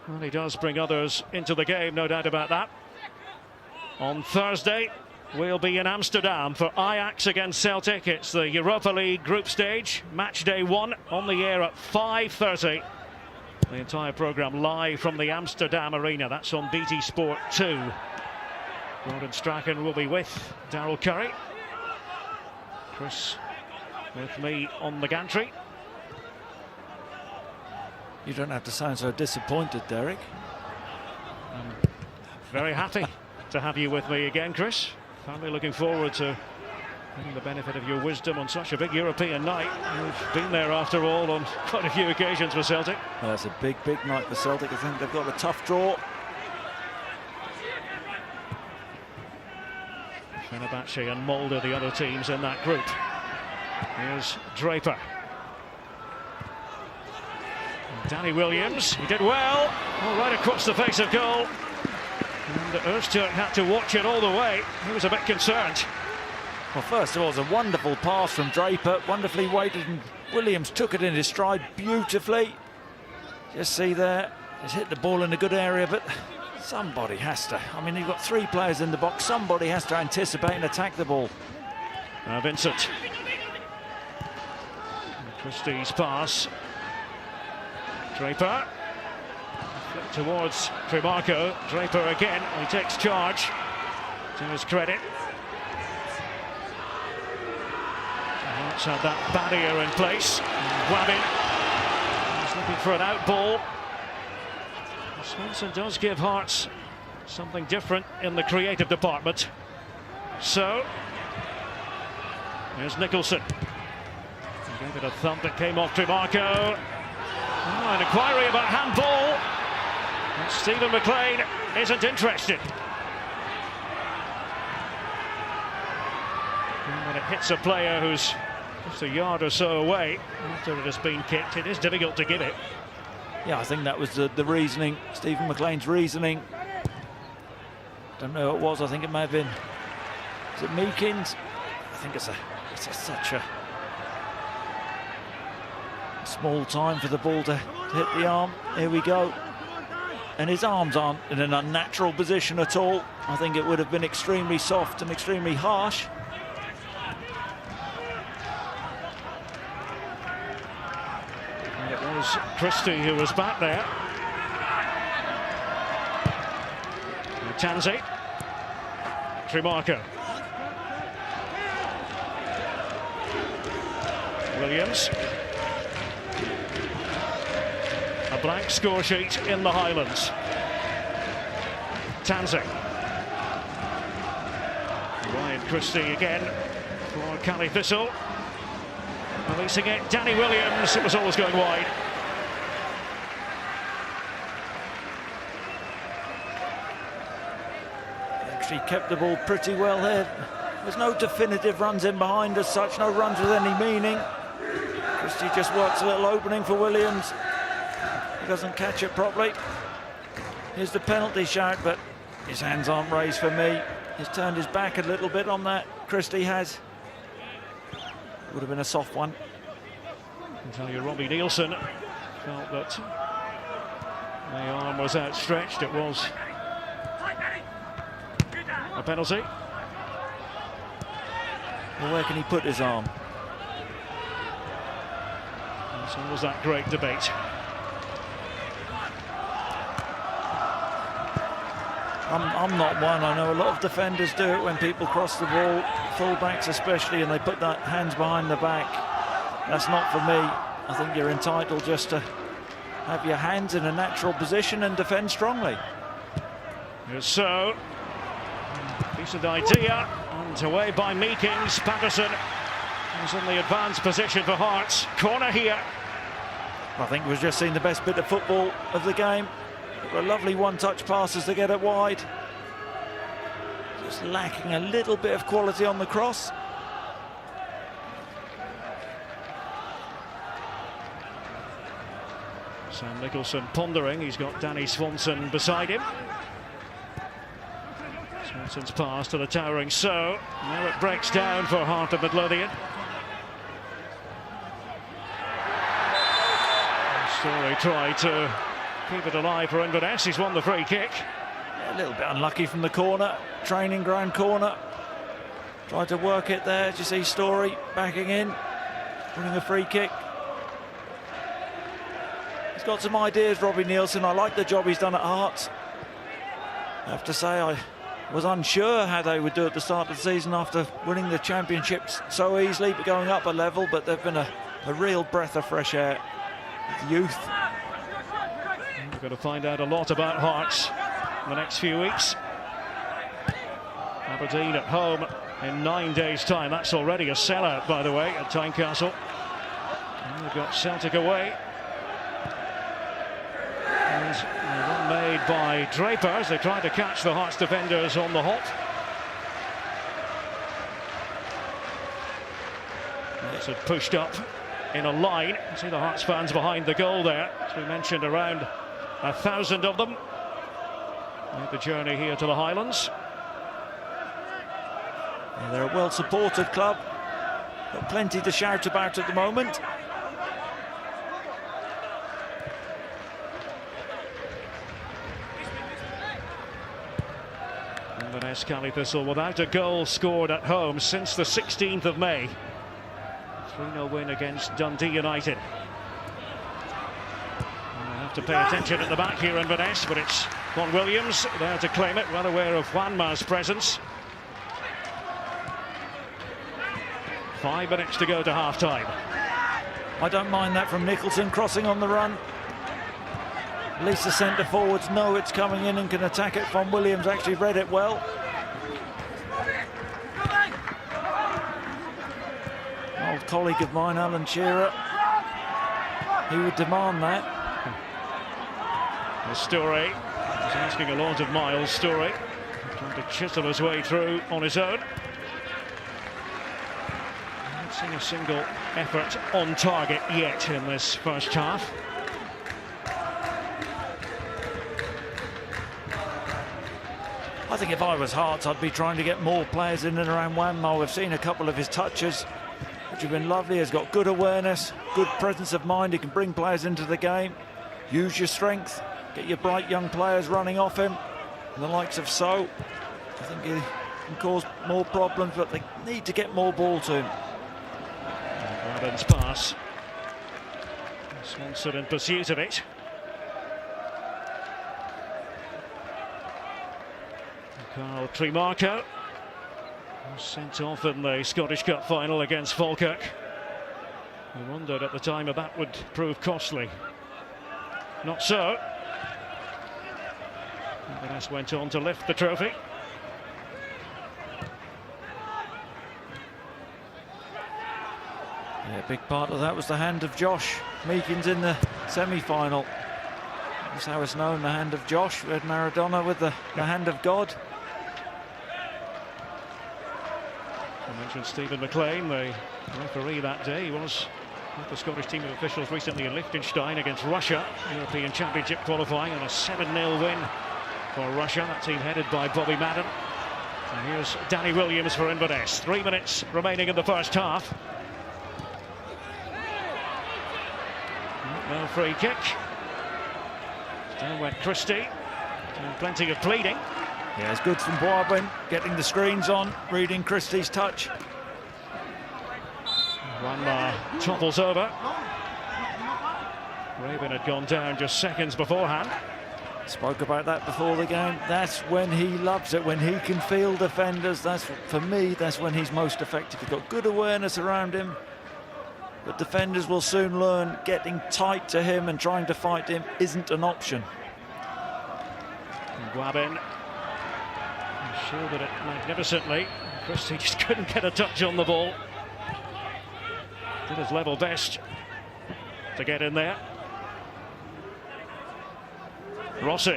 Well, he does bring others into the game, no doubt about that. On Thursday, we'll be in Amsterdam for Ajax against Celtic. It's the Europa League group stage, match day 1, on the air at 5:30. The entire programme live from the Amsterdam Arena. That's on BT Sport 2. Gordon Strachan will be with Darryl Curry. Chris with me on the gantry. You don't have to sound so disappointed, Derek. I'm very happy to have you with me again, Chris. Finally looking forward to getting the benefit of your wisdom on such a big European night. You've been there, after all, on quite a few occasions for Celtic. Well, that's a big night for Celtic. I think they've got a tough draw. Fenerbahce and Molde, the other teams in that group. Here's Draper. Danny Williams, he did well, right across the face of goal. And Öztürk had to watch it all the way. He was a bit concerned. Well, first of all, it was a wonderful pass from Draper, wonderfully weighted, and Williams took it in his stride beautifully. Just see there, he's hit the ball in a good area, but somebody has to. I mean, you've got 3 players in the box, somebody has to anticipate and attack the ball. Vincent. Christie's pass. Draper. Flip towards Tremarco. Draper again. He takes charge. To his credit. Hearts had that barrier in place. Wabbin. He's looking for an out ball. Swanson does give Hearts something different in the creative department. So, here's Nicholson. He gave it a thump that came off Tremarco. Oh, an inquiry about handball. And Stephen McLean isn't interested. And when it hits a player who's just a yard or so away after it has been kicked, it is difficult to give it. Yeah, I think that was the reasoning, Stephen McLean's reasoning. Don't know who it was, I think it may have been, is it Meekins? I think it's such a small time for the ball to hit the arm. Here we go. And his arms aren't in an unnatural position at all. I think it would have been extremely soft and extremely harsh. And it was Christie who was back there. Tansey. Tremarco. Williams. A blank score sheet in the Highlands. Tansey. Ryan Christie again for Cali Thistle. Releasing it, Danny Williams. It was always going wide. Actually kept the ball pretty well here. There's no definitive runs in behind as such, no runs with any meaning. Christie just works a little opening for Williams. He doesn't catch it properly. Here's the penalty shout, but his hands aren't raised for me. He's turned his back a little bit on that. Christie has. Would have been a soft one. I can tell you, Robbie Nielsen felt that the arm was outstretched. It was a penalty. Well, where can he put his arm? And so was that great debate. I'm not one. I know a lot of defenders do it when people cross the ball, full-backs especially, and they put that hands behind the back. That's not for me. I think you're entitled just to have your hands in a natural position and defend strongly. So, decent idea, and away by Meekings. Patterson is in the advanced position for Hearts. Corner here. I think we've just seen the best bit of football of the game. A lovely one-touch passes to get it wide. Just lacking a little bit of quality on the cross. Sam Nicholson pondering. He's got Danny Swanson beside him. Swanson's pass to the towering So. Now it breaks down for Heart of Midlothian. Story tried to keep it alive for Inverness. He's won the free kick. A little bit unlucky from the corner, training ground corner. Tried to work it there. Do you see Story backing in, winning a free kick? He's got some ideas, Robbie Nielsen. I like the job he's done at Hearts. I have to say, I was unsure how they would do at the start of the season after winning the championships so easily, but going up a level. But they've been a real breath of fresh air with youth. We're going to find out a lot about Hearts in the next few weeks. Aberdeen at home in 9 days' time. That's already a sellout, by the way, at Tynecastle. And we've got Celtic away. And a run made by Draper as they try to catch the Hearts defenders on the hop. It's pushed up in a line. See the Hearts fans behind the goal there. As we mentioned, around 1,000 of them made the journey here to the Highlands. Yeah, they're a well-supported club. Got plenty to shout about at the moment. Inverness Cali Thistle without a goal scored at home since the 16th of May. 3-0 win against Dundee United. To pay attention at the back here, Inverness, but it's Von Williams there to claim it, well aware of Juanma's presence. 5 minutes to go to half-time. I don't mind that from Nicholson crossing on the run. At least the centre forwards know it's coming in and can attack it. Von Williams actually read it well. An old colleague of mine, Alan Shearer, he would demand that. Story is asking a lot of Miles. Story trying to chisel his way through on his own. Not seen a single effort on target yet in this first half. I think if I was Hearts, I'd be trying to get more players in and around Wanma. We've seen a couple of his touches, which have been lovely. He's got good awareness, good presence of mind. He can bring players into the game. Use your strength. Get your bright young players running off him. And the likes of So. I think he can cause more problems, but they need to get more ball to him. Adams pass. Swanson in pursuit of it. Carl Tremarco was sent off in the Scottish Cup final against Falkirk. We wondered at the time if that would prove costly. Not so. Inverness went on to lift the trophy. Yeah, a big part of that was the hand of Josh Meekins in the semi-final. That's how it's known, the hand of Josh. We had Maradona with the hand of God. I mentioned Stephen McLean, the referee that day. He was with the Scottish team of officials recently in Liechtenstein against Russia, European Championship qualifying, and a 7-0 win for Russia. That team headed by Bobby Madden. And here's Danny Williams for Inverness. 3 minutes remaining in the first half. No free kick. Down went Christie. And plenty of pleading. Yeah, it's good from Boabin, getting the screens on, reading Christie's touch. Wanma topples over. Raven had gone down just seconds beforehand. Spoke about that before the game. That's when he loves it, when he can feel defenders. That's, for me, that's when he's most effective. He's got good awareness around him. But defenders will soon learn getting tight to him and trying to fight him isn't an option. Guabin shielded it magnificently. Christie just couldn't get a touch on the ball. Did his level best to get in there. Rossi.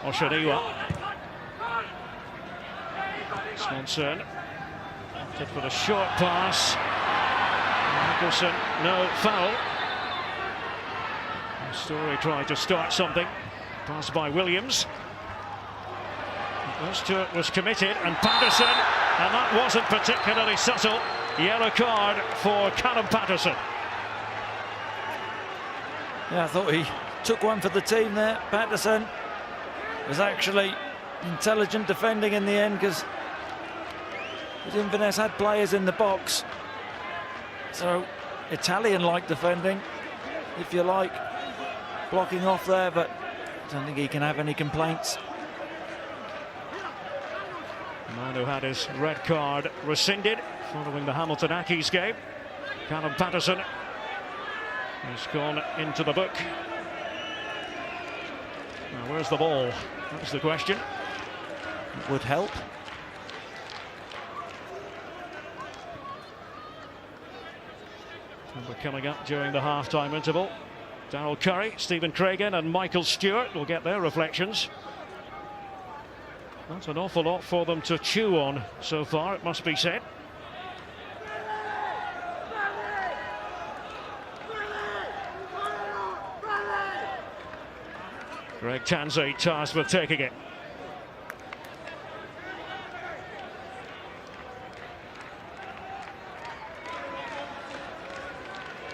Oshaniwa. Swanson. Did for the short pass. Nicholson, no foul. Story tried to start something. Passed by Williams. Stewart was committed, and Patterson, and that wasn't particularly subtle. Yellow card for Callum Patterson. Yeah, I thought he took one for the team there. Patterson was actually intelligent defending in the end, because Inverness had players in the box. So Italian-like defending, if you like, blocking off there, but I don't think he can have any complaints. The man who had his red card rescinded following the Hamilton Accies game, Callum Patterson, has gone into the book. Now, where's the ball? That's the question. It would help. And we're coming up during the half-time interval. Darryl Curry, Stephen Craigan and Michael Stewart will get their reflections. That's an awful lot for them to chew on so far, it must be said. Greg Tansey tasked with taking it.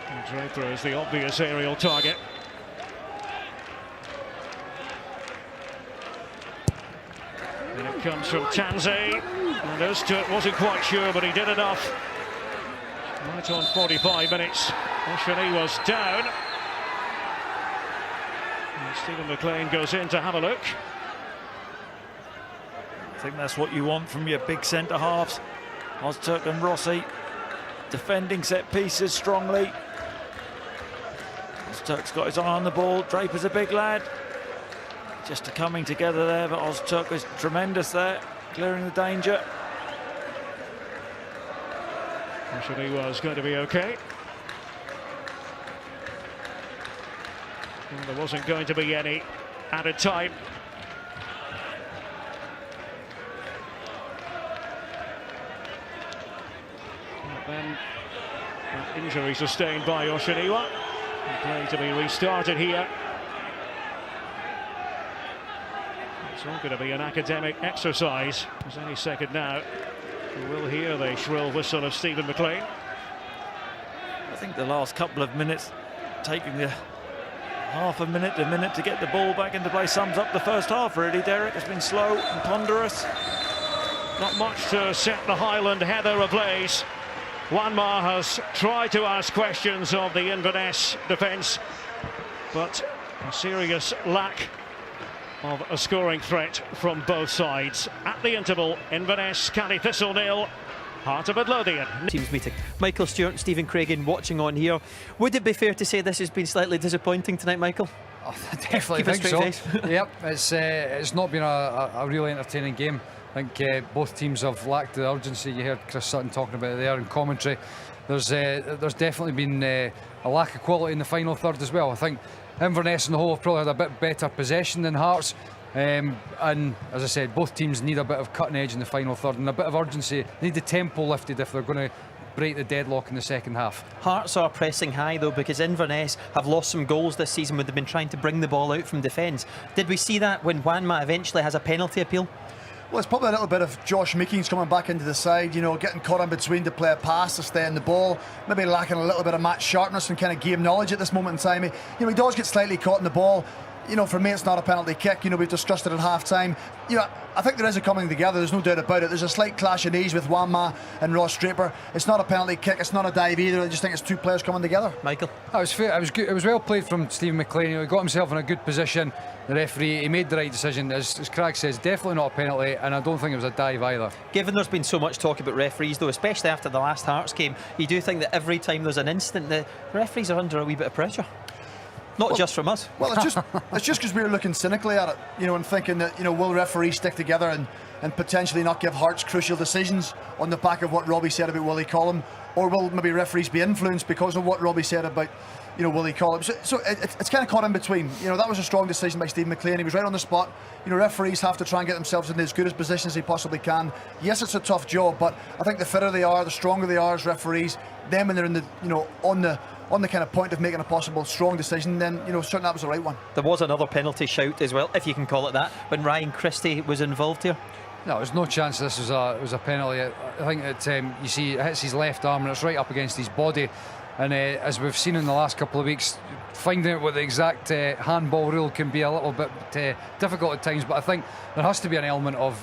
And Draper is the obvious aerial target. And it comes from Tansey. And Stewart wasn't quite sure, but he did enough. Right on 45 minutes. Oshani was down. And Stephen McLean goes in to have a look. I think that's what you want from your big centre-halves. Ozturk and Rossi defending set pieces strongly. Ozturk's got his eye on the ball. Draper's a big lad. Just coming together there, but Ozturk was tremendous there, clearing the danger. Actually was going to be okay. Well, there wasn't going to be any added time. But then injury sustained by Oshaniwa. Play to be restarted here. It's all going to be an academic exercise. There's any second now. We will hear the shrill whistle of Stephen McLean. I think the last couple of minutes, taking the half a minute to get the ball back into play, sums up the first half really, Derek. It's been slow and ponderous. Not much to set the Highland heather ablaze. Wanma has tried to ask questions of the Inverness defence, but a serious lack of a scoring threat from both sides. At the interval, Inverness, Canny Thistle 0, Heart of Midlothian. Teams meeting. Michael Stewart and Stephen Craigan watching on here. Would it be fair to say this has been slightly disappointing tonight, Michael? I definitely think so. Yep, it's not been a really entertaining game. I think both teams have lacked the urgency. You heard Chris Sutton talking about it there in commentary. There's definitely been a lack of quality in the final third as well. I think Inverness and the whole have probably had a bit better possession than Hearts. And as I said, both teams need a bit of cutting edge in the final third and a bit of urgency. They need the tempo lifted if they're going to break the deadlock in the second half. Hearts are pressing high though, because Inverness have lost some goals this season when they've been trying to bring the ball out from defence. Did we see that when Wanma eventually has a penalty appeal? Well, it's probably a little bit of Josh Meekings coming back into the side, you know, getting caught in between to play a pass to stay in the ball, maybe lacking a little bit of match sharpness and kind of game knowledge at this moment in time. You know, he does get slightly caught in the ball. You know, for me, it's not a penalty kick. You know, we've discussed it at half-time. You know, I think there is a coming together. There's no doubt about it. There's a slight clash of knees with Wanma and Ross Draper. It's not a penalty kick. It's not a dive either. I just think it's two players coming together. Michael? That was fair. It was good. It was well played from Stephen McLean. You know, he got himself in a good position. The referee, he made the right decision. As Craig says, definitely not a penalty, and I don't think it was a dive either. Given there's been so much talk about referees, though, especially after the last Hearts game, you do think that every time there's an incident, the referees are under a wee bit of pressure? Not just from us. Well, it's just because we're looking cynically at it, you know, and thinking that, you know, will referees stick together and potentially not give Hearts crucial decisions on the back of what Robbie said about Willie Collum, or will maybe referees be influenced because of what Robbie said about, you know, Willie Collum? So it's kind of caught in between. You know, that was a strong decision by Steve McLean. He was right on the spot. You know, referees have to try and get themselves in as good a position as they possibly can. Yes, it's a tough job, but I think the fitter they are, the stronger they are as referees, then when they're in the, you know, on the kind of point of making a possible strong decision, then, you know, certainly that was the right one. There was another penalty shout as well, if you can call it that, when Ryan Christie was involved here. No, there's no chance this was a penalty. I think that you see it hits his left arm and it's right up against his body. And as we've seen in the last couple of weeks, finding out what the exact handball rule can be a little bit difficult at times. But I think there has to be an element of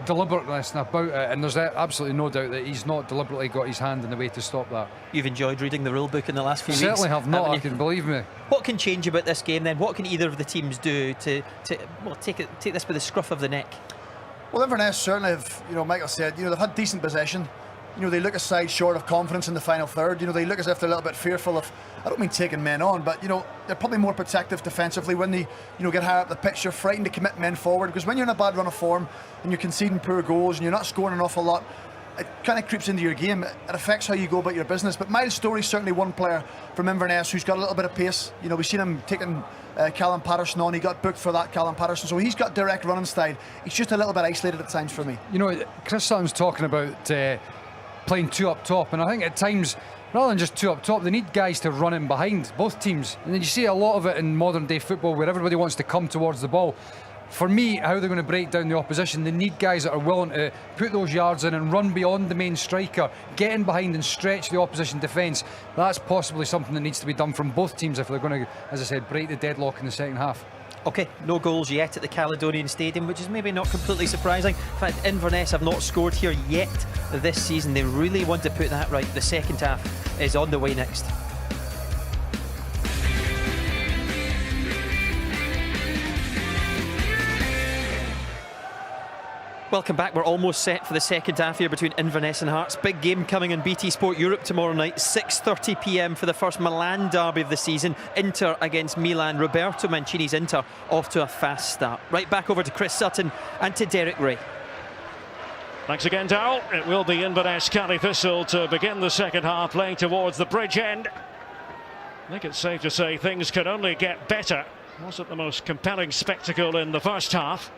deliberateness about it, and there's absolutely no doubt that he's not deliberately got his hand in the way to stop that. You've enjoyed reading the rule book in the last few weeks? Certainly have not, I can believe me. What can change about this game then? What can either of the teams do to take this by the scruff of the neck? Well, Inverness certainly have, you know, Michael said, you know, they've had decent possession. You know, they look a side short of confidence in the final third. You know, they look as if they're a little bit fearful of, I don't mean taking men on, but, you know, they're probably more protective defensively when they, you know, get higher up the pitch. You're frightened to commit men forward, because when you're in a bad run of form and you're conceding poor goals and you're not scoring an awful lot, it kind of creeps into your game. It affects how you go about your business. But Miles Story's certainly one player from Inverness who's got a little bit of pace. You know, we've seen him taking Callum Patterson on. He got booked for that, Callum Patterson. So he's got direct running style. He's just a little bit isolated at times for me. You know, Chris Sutton's talking about playing two up top, and I think at times, rather than just two up top, they need guys to run in behind, both teams. And then you see a lot of it in modern day football where everybody wants to come towards the ball. For me, how they're going to break down the opposition, they need guys that are willing to put those yards in and run beyond the main striker, get in behind and stretch the opposition defence. That's possibly something that needs to be done from both teams if they're going to, as I said, break the deadlock in the second half. OK, no goals yet at the Caledonian Stadium, which is maybe not completely surprising. In fact, Inverness have not scored here yet this season. They really want to put that right. The second half is on the way next. Welcome back. We're almost set for the second half here between Inverness and Hearts. Big game coming on BT Sport Europe tomorrow night, 6:30 p.m. for the first Milan derby of the season. Inter against Milan. Roberto Mancini's Inter off to a fast start. Right back over to Chris Sutton and to Derek Ray. Thanks again, Darryl. It will be Inverness Cali Thistle to begin the second half, playing towards the bridge end. I think it's safe to say things can only get better. Wasn't the most compelling spectacle in the first half.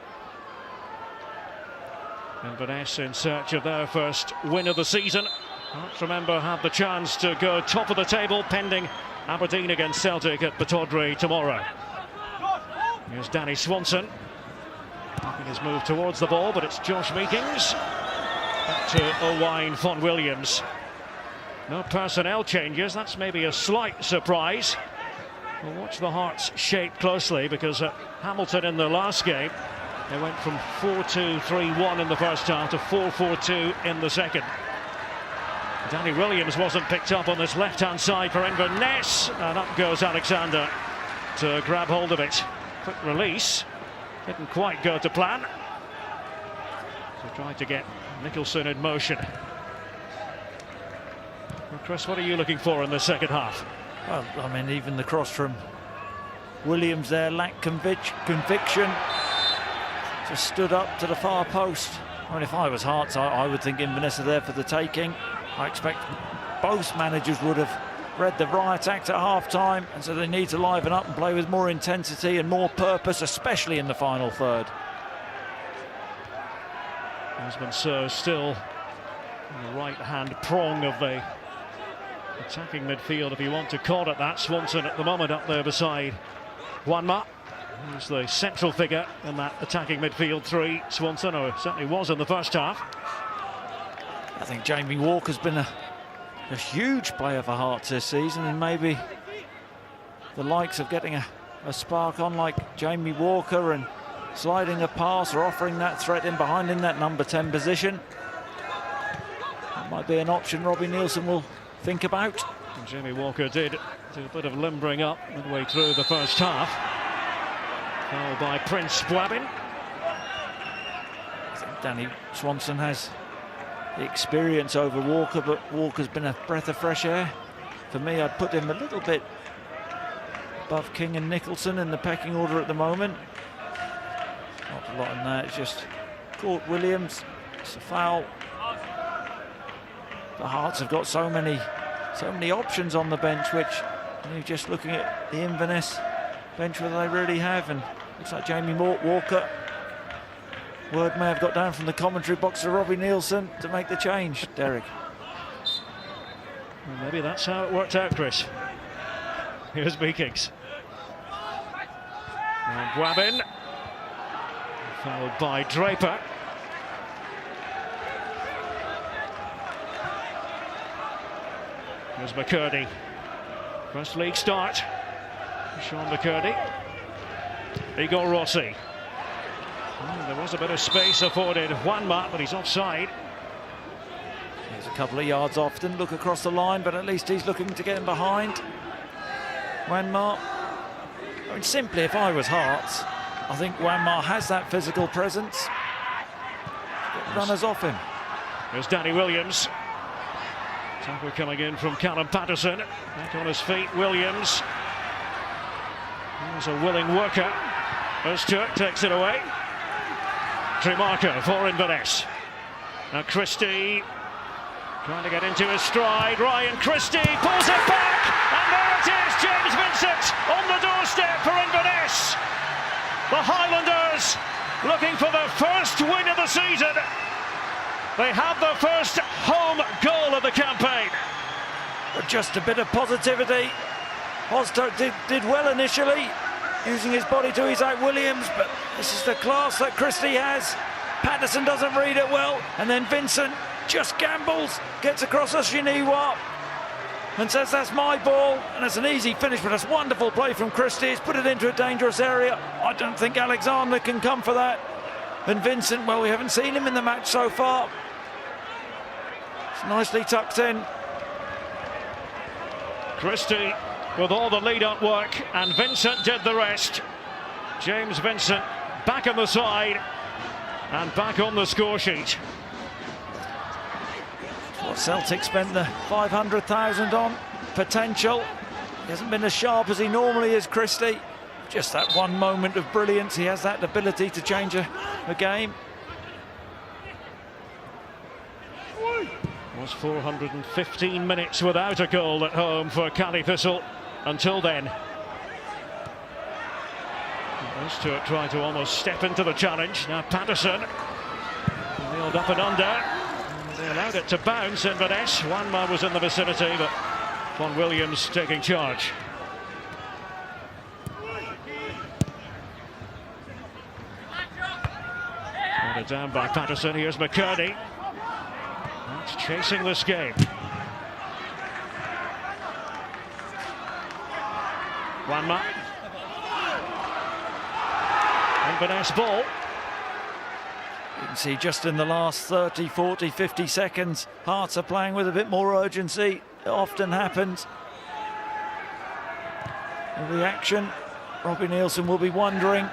Inverness in search of their first win of the season. Hearts, remember, have the chance to go top of the table pending Aberdeen against Celtic at Batodry tomorrow. Here's Danny Swanson making his move towards the ball, but it's Josh Meekings. Back to Owain Fon Williams. No personnel changes, that's maybe a slight surprise. We'll watch the Hearts shape closely, because at Hamilton in the last game they went from 4-2-3-1 in the first half to 4-4-2 in the second. Danny Williams wasn't picked up on this left-hand side for Inverness, and up goes Alexander to grab hold of it. Quick release, didn't quite go to plan. So tried to get Nicholson in motion. Well, Chris, what are you looking for in the second half? Well, I mean, even the cross from Williams there lacked conviction. Just stood up to the far post. I mean, if I was Hearts, I would think Inverness are there for the taking. I expect both managers would have read the riot act at half-time, and so they need to liven up and play with more intensity and more purpose, especially in the final third. Osman Sir still on the right-hand prong of the attacking midfield, if you want to call it that. Swanson at the moment up there beside Wanma. He's the central figure in that attacking midfield three, Swanson, or certainly was in the first half. I think Jamie Walker's been a huge player for Hearts this season, and maybe the likes of getting a spark on like Jamie Walker and sliding a pass or offering that threat in behind in that number 10 position. That might be an option Robbie Neilson will think about. And Jamie Walker did do a bit of limbering up midway through the first half. Fouled by Prince Bwabin. I think Danny Swanson has the experience over Walker, but Walker's been a breath of fresh air. For me, I'd put him a little bit above King and Nicholson in the pecking order at the moment. Not a lot in that, it's just caught Williams. It's a foul. The Hearts have got so many options on the bench, which you're just looking at the Inverness bench whether they really have, and looks like Jamie Walker. Word may have got down from the commentary box to Robbie Neilson to make the change, Derek. Well, maybe that's how it worked out, Chris. Here's Meekings. And Bwabin. Fouled by Draper. Here's McCurdy. First league start. Sean McCurdy. Igor Rossi. There was a bit of space afforded Juanma, but he's offside. He's a couple of yards off. Didn't look across the line, but at least he's looking to get him behind. Juanma. I mean, simply, if I was Hearts, I think Juanma has that physical presence. Get runners off him. There's Danny Williams. Tackle coming in from Callum Patterson. Back on his feet, Williams. There's a willing worker. As Turk takes it away. Tremarco for Inverness. Now Christie trying to get into his stride. Ryan Christie pulls it back, and there it is, James Vincent on the doorstep for Inverness. The Highlanders looking for their first win of the season. They have the first home goal of the campaign. But just a bit of positivity. Hosturk did well initially, using his body to ease out Williams, but this is the class that Christie has. Patterson doesn't read it well, and then Vincent just gambles, gets across Oshiniwa and says that's my ball, and it's an easy finish, but it's wonderful play from Christie. He's put it into a dangerous area. I don't think Alexander can come for that. And Vincent, well, we haven't seen him in the match so far. It's nicely tucked in. Christie with all the lead-up work, and Vincent did the rest. James Vincent back on the side and back on the score sheet. What Celtic spent the 500,000 on, potential. He hasn't been as sharp as he normally is, Christie. Just that one moment of brilliance. He has that ability to change a game. It was 415 minutes without a goal at home for Cali Thistle until then. Stuart trying to almost step into the challenge. Now Patterson nailed up and under. They allowed it to bounce. Inverness. Juanma was in the vicinity, but Von Williams taking charge. Ordered down by Patterson. Here's McCurdy. That's chasing this game. Juanma. Inverness ball. You can see just in the last 30, 40, 50 seconds, Hearts are playing with a bit more urgency. It often happens. The reaction, Robbie Neilson will be wondering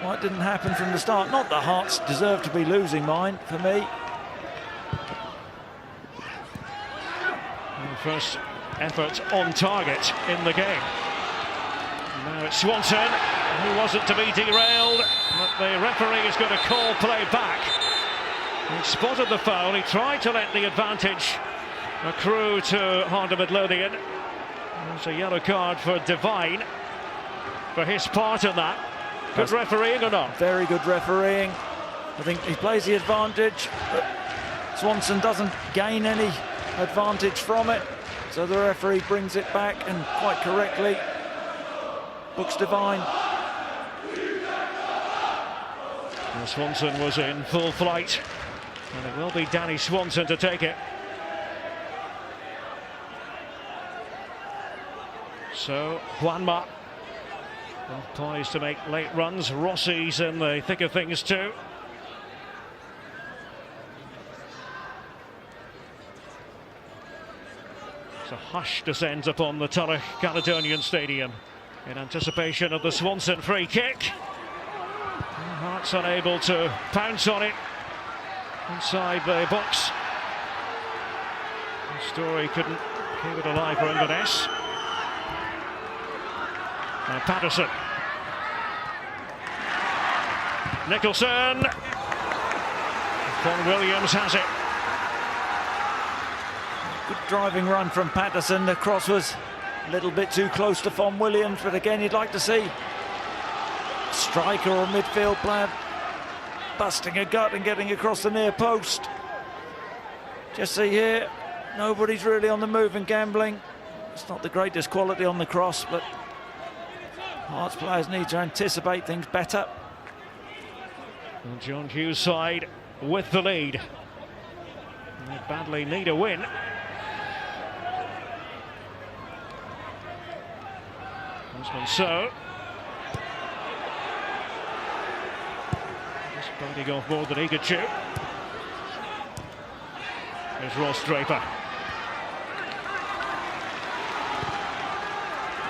why it didn't happen from the start. Not that Hearts deserve to be losing, mind, for me. And first effort on target in the game. Now it's Swanson, who wasn't to be derailed, but the referee is going to call play back. He spotted the foul. He tried to let the advantage accrue to Harder Midlothian. There's a yellow card for Devine for his part in that. Good refereeing or not? Very good refereeing. I think he plays the advantage, but Swanson doesn't gain any advantage from it. So the referee brings it back, and quite correctly books Devine. Well, Swanson was in full flight, and it will be Danny Swanson to take it. So Juanma well poised to make late runs. Rossi's in the thick of things too. So hush descends upon the Tulloch Caledonian Stadium in anticipation of the Swanson free kick. Hearts unable to pounce on it inside the box. The Story couldn't keep it alive for Inverness. Now Patterson. Nicholson. Von Williams has it. Good driving run from Patterson. The cross was a little bit too close to Von Williams, but again you'd like to see a striker or midfield player busting a gut and getting across the near post. Just see here, nobody's really on the move and gambling. It's not the greatest quality on the cross, but Hearts players need to anticipate things better. And John Hughes' side with the lead. They badly need a win. Osman So. Just biting off more than he could chew. There's Ross Draper.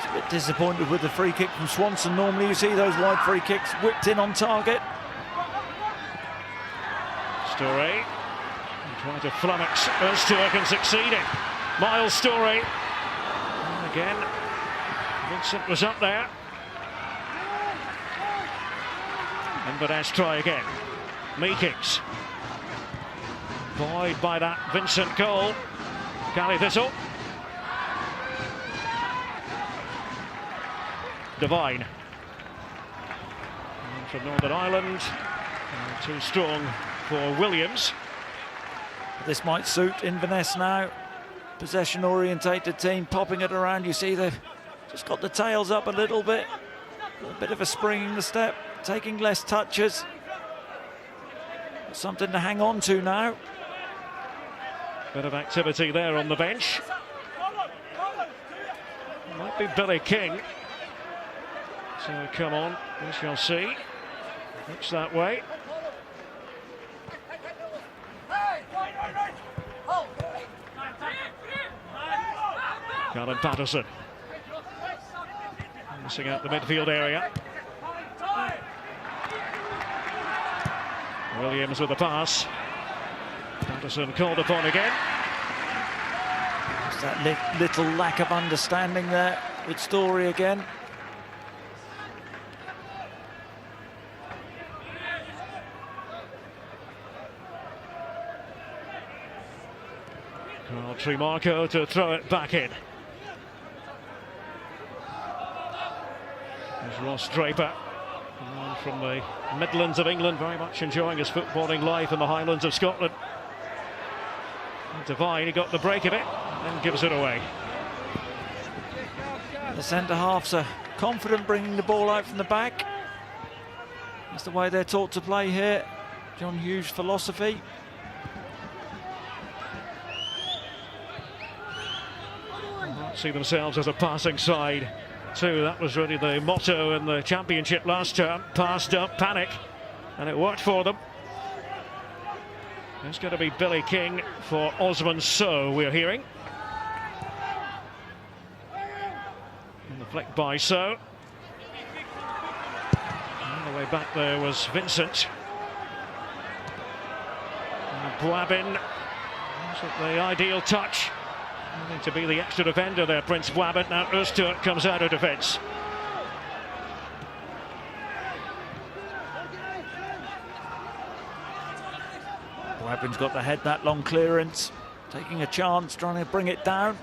A bit disappointed with the free kick from Swanson. Normally you see those wide free kicks whipped in on target. Story trying to flummox Öztürk and succeeding. Miles Story. And again, Vincent was up there. Inverness try again. Meekings. Buoyed by that Vincent goal. Cali Thistle. Devine. And from Northern Ireland. Too strong for Williams. This might suit Inverness now. Possession orientated team popping it around. You see they've just got the tails up a little bit. A bit of a spring in the step, taking less touches. Something to hang on to now. Bit of activity there on the bench. Might be Billy King. So come on, we shall see. Looks that way. Colin Patterson. Missing out the midfield area. Williams with the pass. Patterson called upon again. Just that little lack of understanding there with Story again. Carl Trimarco to throw it back in. There's Ross Draper, from the Midlands of England, very much enjoying his footballing life in the Highlands of Scotland. And Devine, he got the break of it and gives it away. The centre-halves are confident bringing the ball out from the back. That's the way they're taught to play here. John Hughes' philosophy. See themselves as a passing side too. That was really the motto in the championship last term. Pass, don't panic, and it worked for them. It's going to be Billy King for Osman So, we're hearing. And the flick by So. And the way back there was Vincent. And Boabin. The ideal touch. To be the extra defender there, Prince Boabin. Now Öztürk comes out of defence. Boabin's got the head, that long clearance, taking a chance, trying to bring it down.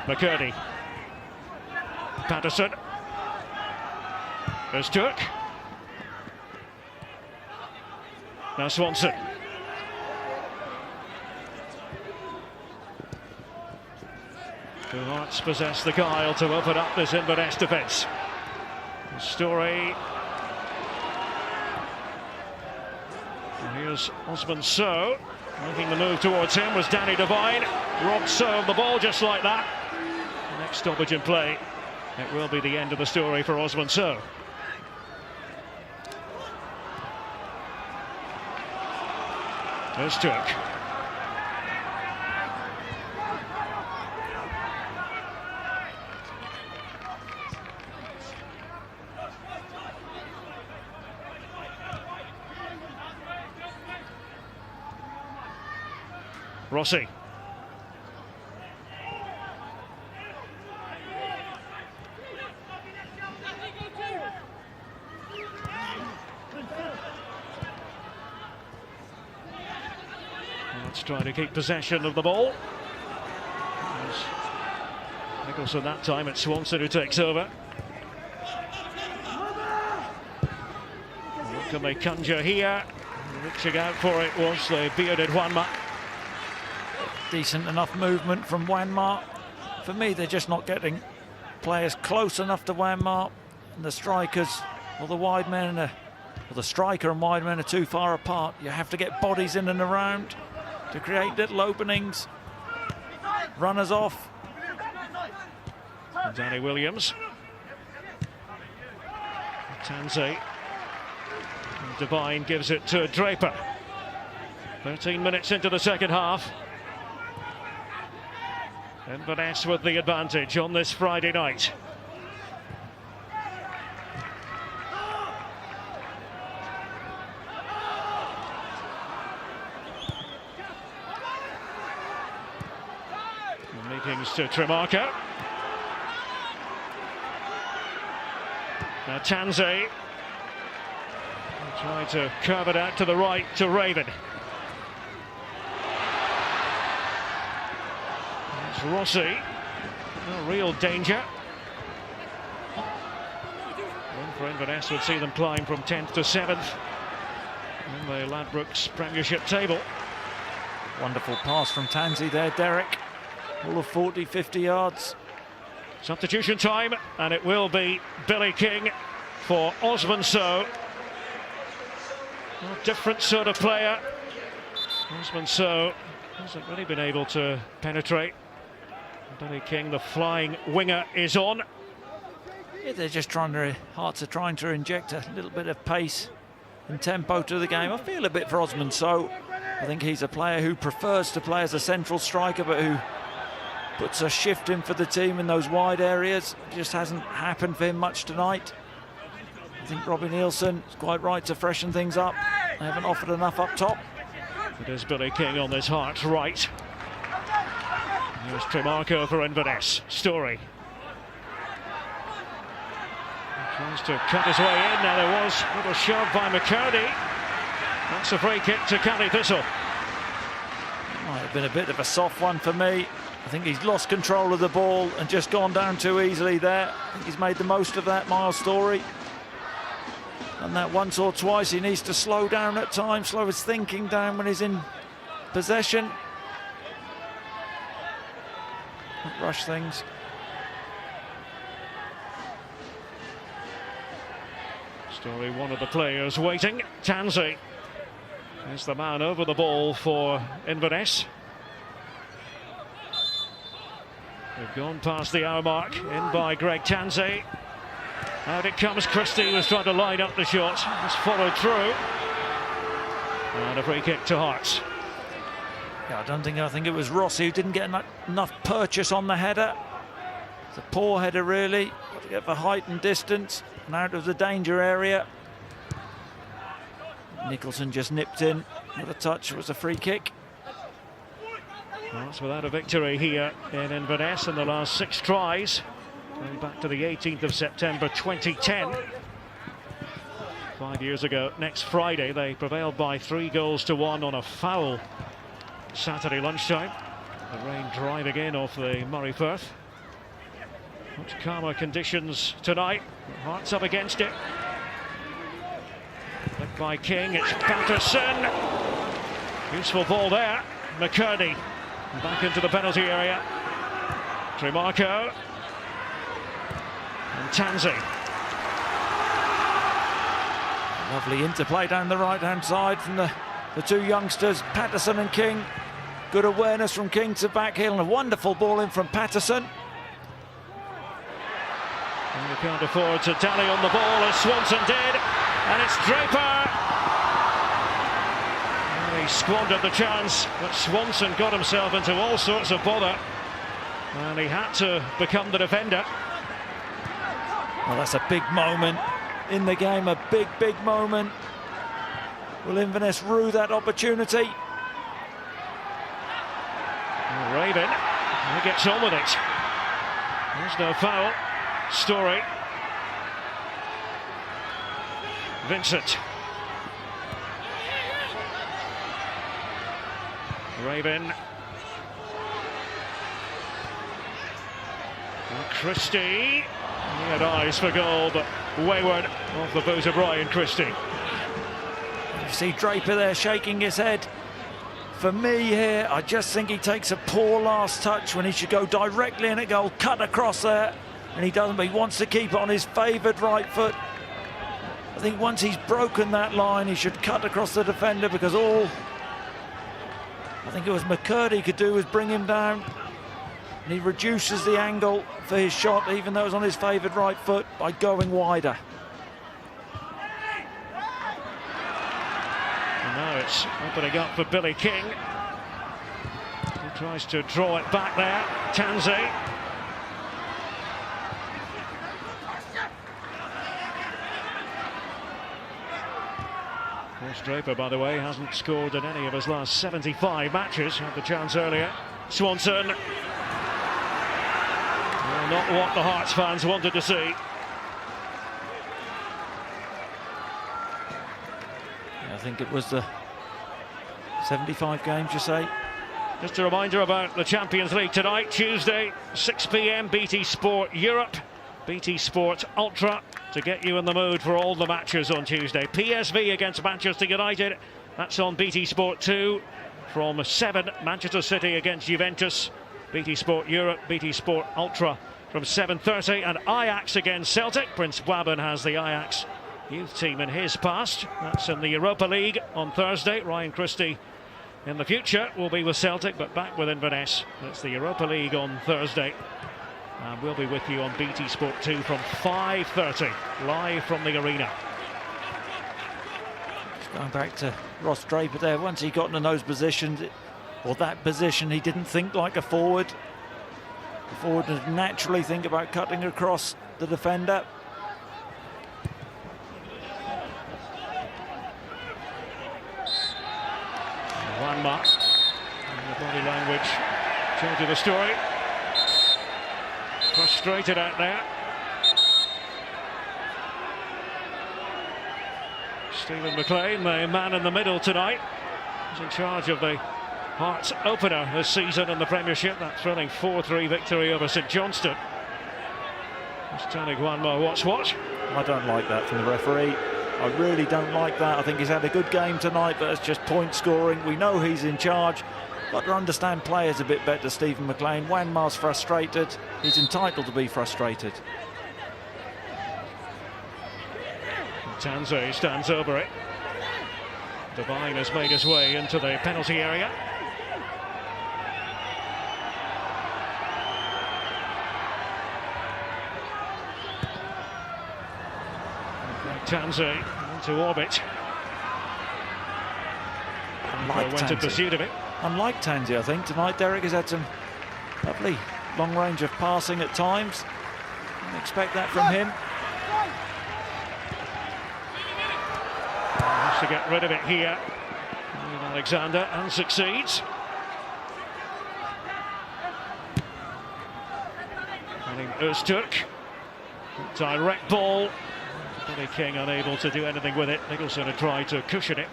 McCurdy. Patterson. Öztürk. Now Swanson. The Hearts possess the guile to open up this Inverness defence. Story. And here's Osman Sow. Making the move towards him was Danny Devine. Robbed Sow of the ball just like that. Next stoppage in play. It will be the end of the story for Osman Sow. There's Turk. Rossi. Let's try to keep possession of the ball. Nicholson that time, it's Swanson who takes over. What can they conjure here? Reaching out for it was the bearded Juanma. Decent enough movement from Wanmar. For me, they're just not getting players close enough to Wanmar. And the strikers, or the wide men, or the striker and wide men are too far apart. You have to get bodies in and around to create little openings. Runners off. And Danny Williams. Tanzi. And Devine gives it to Draper. 13 minutes into the second half. Inverness with the advantage on this Friday night. Meetings to Tremarco. Now Tanzi. Trying to curve it out to the right to Raven. It's Rossi. No real danger. One for Inverness would see them climb from 10th to 7th in the Ladbrokes Premiership table. Wonderful pass from Tanzi there, Derek. All of 40, 50 yards. Substitution time, and it will be Billy King for Osman Sow. A different sort of player. Osman Sow hasn't really been able to penetrate. Billy King, the flying winger, is on. Yeah, they're just Hearts are trying to inject a little bit of pace and tempo to the game. I feel a bit for Osman Sow. I think he's a player who prefers to play as a central striker, but who puts a shift in for the team in those wide areas. It just hasn't happened for him much tonight. I think Robbie Nielsen is quite right to freshen things up. They haven't offered enough up top. It is Billy King on this Hearts right. Here's Tremarco for Inverness. Story. He tries to cut his way in. Now there was a little shove by McCurdy. That's a free kick to Cali Thistle. Might have been a bit of a soft one for me. I think he's lost control of the ball and just gone down too easily there. I think he's made the most of that, Miles Story. And that once or twice, he needs to slow down at times, slow his thinking down when he's in possession. Not rush things. Story, one of the players waiting. Tanzi is the man over the ball for Inverness. They've gone past the hour mark, in by Greg Tanzi. Out it comes. Christie was trying to line up the shot. It's followed through. And a free kick to Hearts. Yeah, I think it was Rossi who didn't get enough purchase on the header. It's a poor header, really. Got to get for height and distance and out of the danger area. Nicholson just nipped in with a touch. It was a free kick. Hearts without a victory here in Inverness in the last 6 tries. Going back to the 18th of September 2010. 5 years ago, next Friday, they prevailed by 3-1 on a foul Saturday lunchtime. The rain driving in off the Murray Firth. Much calmer conditions tonight. Hearts up against it. Flicked by King, it's Patterson. Useful ball there. McCurdy back into the penalty area. Trimarco. And Tanzi. Lovely interplay down the right-hand side from the two youngsters, Patterson and King. Good awareness from King to backheel, and a wonderful ball in from Patterson. And they can't afford to dally on the ball as Swanson did, and it's Draper. And he squandered the chance, but Swanson got himself into all sorts of bother, and he had to become the defender. Well, that's a big moment in the game, a big moment. Will Inverness rue that opportunity? Raven, he gets on with it. There's no foul. Story. Vincent. Raven. And Christie. He had eyes for goal, but wayward off the boot of Ryan Christie. You see Draper there shaking his head. For me here, I just think he takes a poor last touch when he should go directly in at goal, cut across there, and he doesn't, but he wants to keep it on his favoured right foot. I think once he's broken that line, he should cut across the defender, because all I think it was McCurdy could do was bring him down, and he reduces the angle for his shot, even though it was on his favoured right foot, by going wider. Now it's opening up for Billy King. He tries to draw it back there. Tanzi. Ross Draper, by the way, hasn't scored in any of his last 75 matches. Had the chance earlier. Swanson. Well, not what the Hearts fans wanted to see. I think it was the 75 games, you say? Just a reminder about the Champions League tonight, Tuesday, 6 p.m, BT Sport Europe, BT Sport Ultra, to get you in the mood for all the matches on Tuesday. PSV against Manchester United, that's on BT Sport 2. From 7, Manchester City against Juventus, BT Sport Europe, BT Sport Ultra from 7:30, and Ajax against Celtic. Prince Wabben has the Ajax youth team in his past. That's in the Europa League on Thursday. Ryan Christie in the future will be with Celtic, but back with Inverness. That's the Europa League on Thursday. And we'll be with you on BT Sport 2 from 5:30, live from the arena. Just going back to Ross Draper there, once he got into those positions, or that position, he didn't think like a forward. The forward would naturally think about cutting across the defender. Wanma, and the body language told you the story. Frustrated out there. Stephen McLean, the man in the middle tonight, is in charge of the Hearts opener this season in the Premiership. That thrilling 4-3 victory over St Johnstone. Just telling Wanma what's what. I don't like that from the referee. I really don't like that. I think he's had a good game tonight, but it's just point scoring. We know he's in charge. Got to understand players a bit better, Stephen McLean. Wanma's frustrated. He's entitled to be frustrated. Tanzi stands over it. Devine has made his way into the penalty area. Tanzi into orbit. Went in pursuit of it. Unlike Tanzi, I think tonight Derek has had some lovely long range of passing at times. Didn't expect that from him. Has to get rid of it here. Alexander, and succeeds. And Öztürk. Direct ball. Billy King unable to do anything with it. Nicholson had tried to cushion it.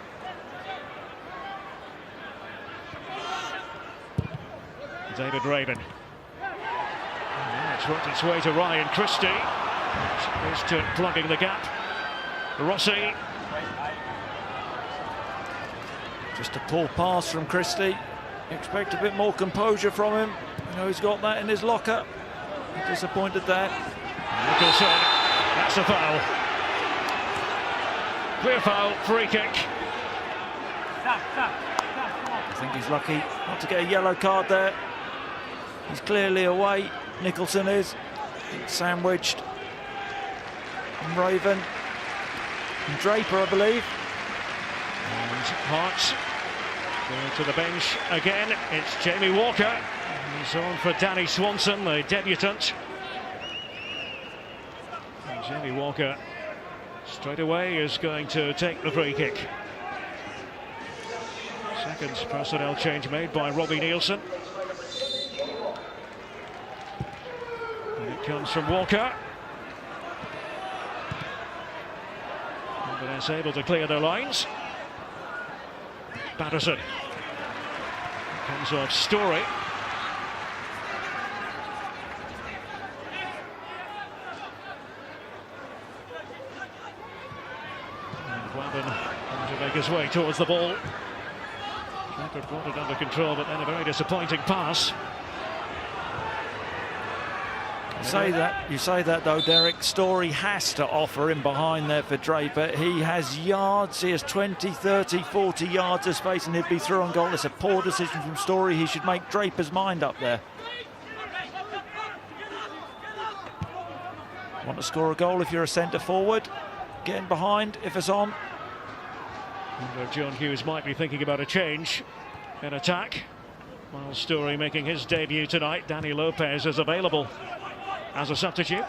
David Raven. It's worked its way to Ryan Christie. Öztürk plugging the gap. Rossi. Just a poor pass from Christie. Expect a bit more composure from him. You know, he's got that in his locker. Disappointed there. Nicholson, that's a foul. Clear foul, free kick. I think he's lucky not to get a yellow card there. He's clearly away. Nicholson is sandwiched. And Raven and Draper, I believe. And Hearts going to the bench again. It's Jamie Walker. He's on for Danny Swanson, the debutant. And Jamie Walker straight away is going to take the free kick. Second personnel change made by Robbie Nielsen. And it comes from Walker. Inverness able to clear their lines. Patterson. Comes off Story. And Wabben trying to make his way towards the ball. Shepherd brought it under control, but then a very disappointing pass. You say that though, Derek. Story has to offer in behind there for Draper. He has yards, he has 20, 30, 40 yards of space, and he'd be through on goal. It's a poor decision from Story. He should make Draper's mind up there. Want to score a goal if you're a centre forward? Getting behind if it's on. And John Hughes might be thinking about a change in attack. Miles Story making his debut tonight. Danny Lopez is available as a substitute.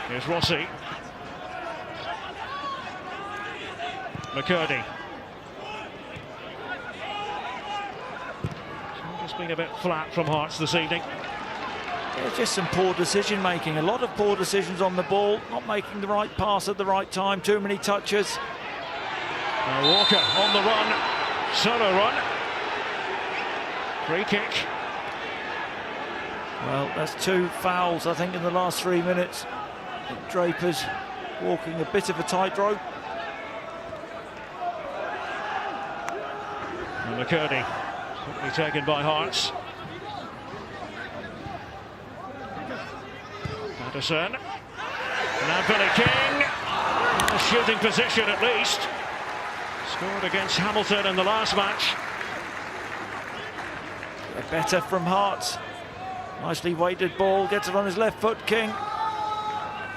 Here's Rossi. McCurdy. Just been a bit flat from Hearts this evening. Yeah, just some poor decision making. A lot of poor decisions on the ball. Not making the right pass at the right time. Too many touches. Now Walker on the run. Solo run. Free kick. Well, that's 2 fouls, I think, in the last 3 minutes. Draper's walking a bit of a tightrope. And McCurdy quickly taken by Hearts. Patterson. And Anthony King. A shooting position at least. Scored against Hamilton in the last match. Better from Hearts. Nicely weighted ball, gets it on his left foot, King.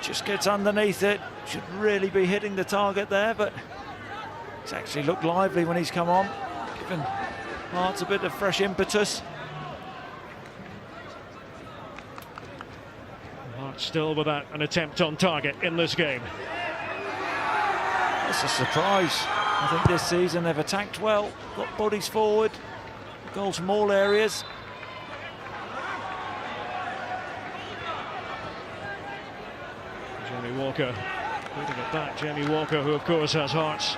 Just gets underneath it. Should really be hitting the target there, but it's actually looked lively when he's come on. Given Hearts a bit of fresh impetus. Hearts still without an attempt on target in this game. It's a surprise. I think this season they've attacked well, got bodies forward, goals from all areas. Jamie Walker putting it back. Jamie Walker, who of course has Hearts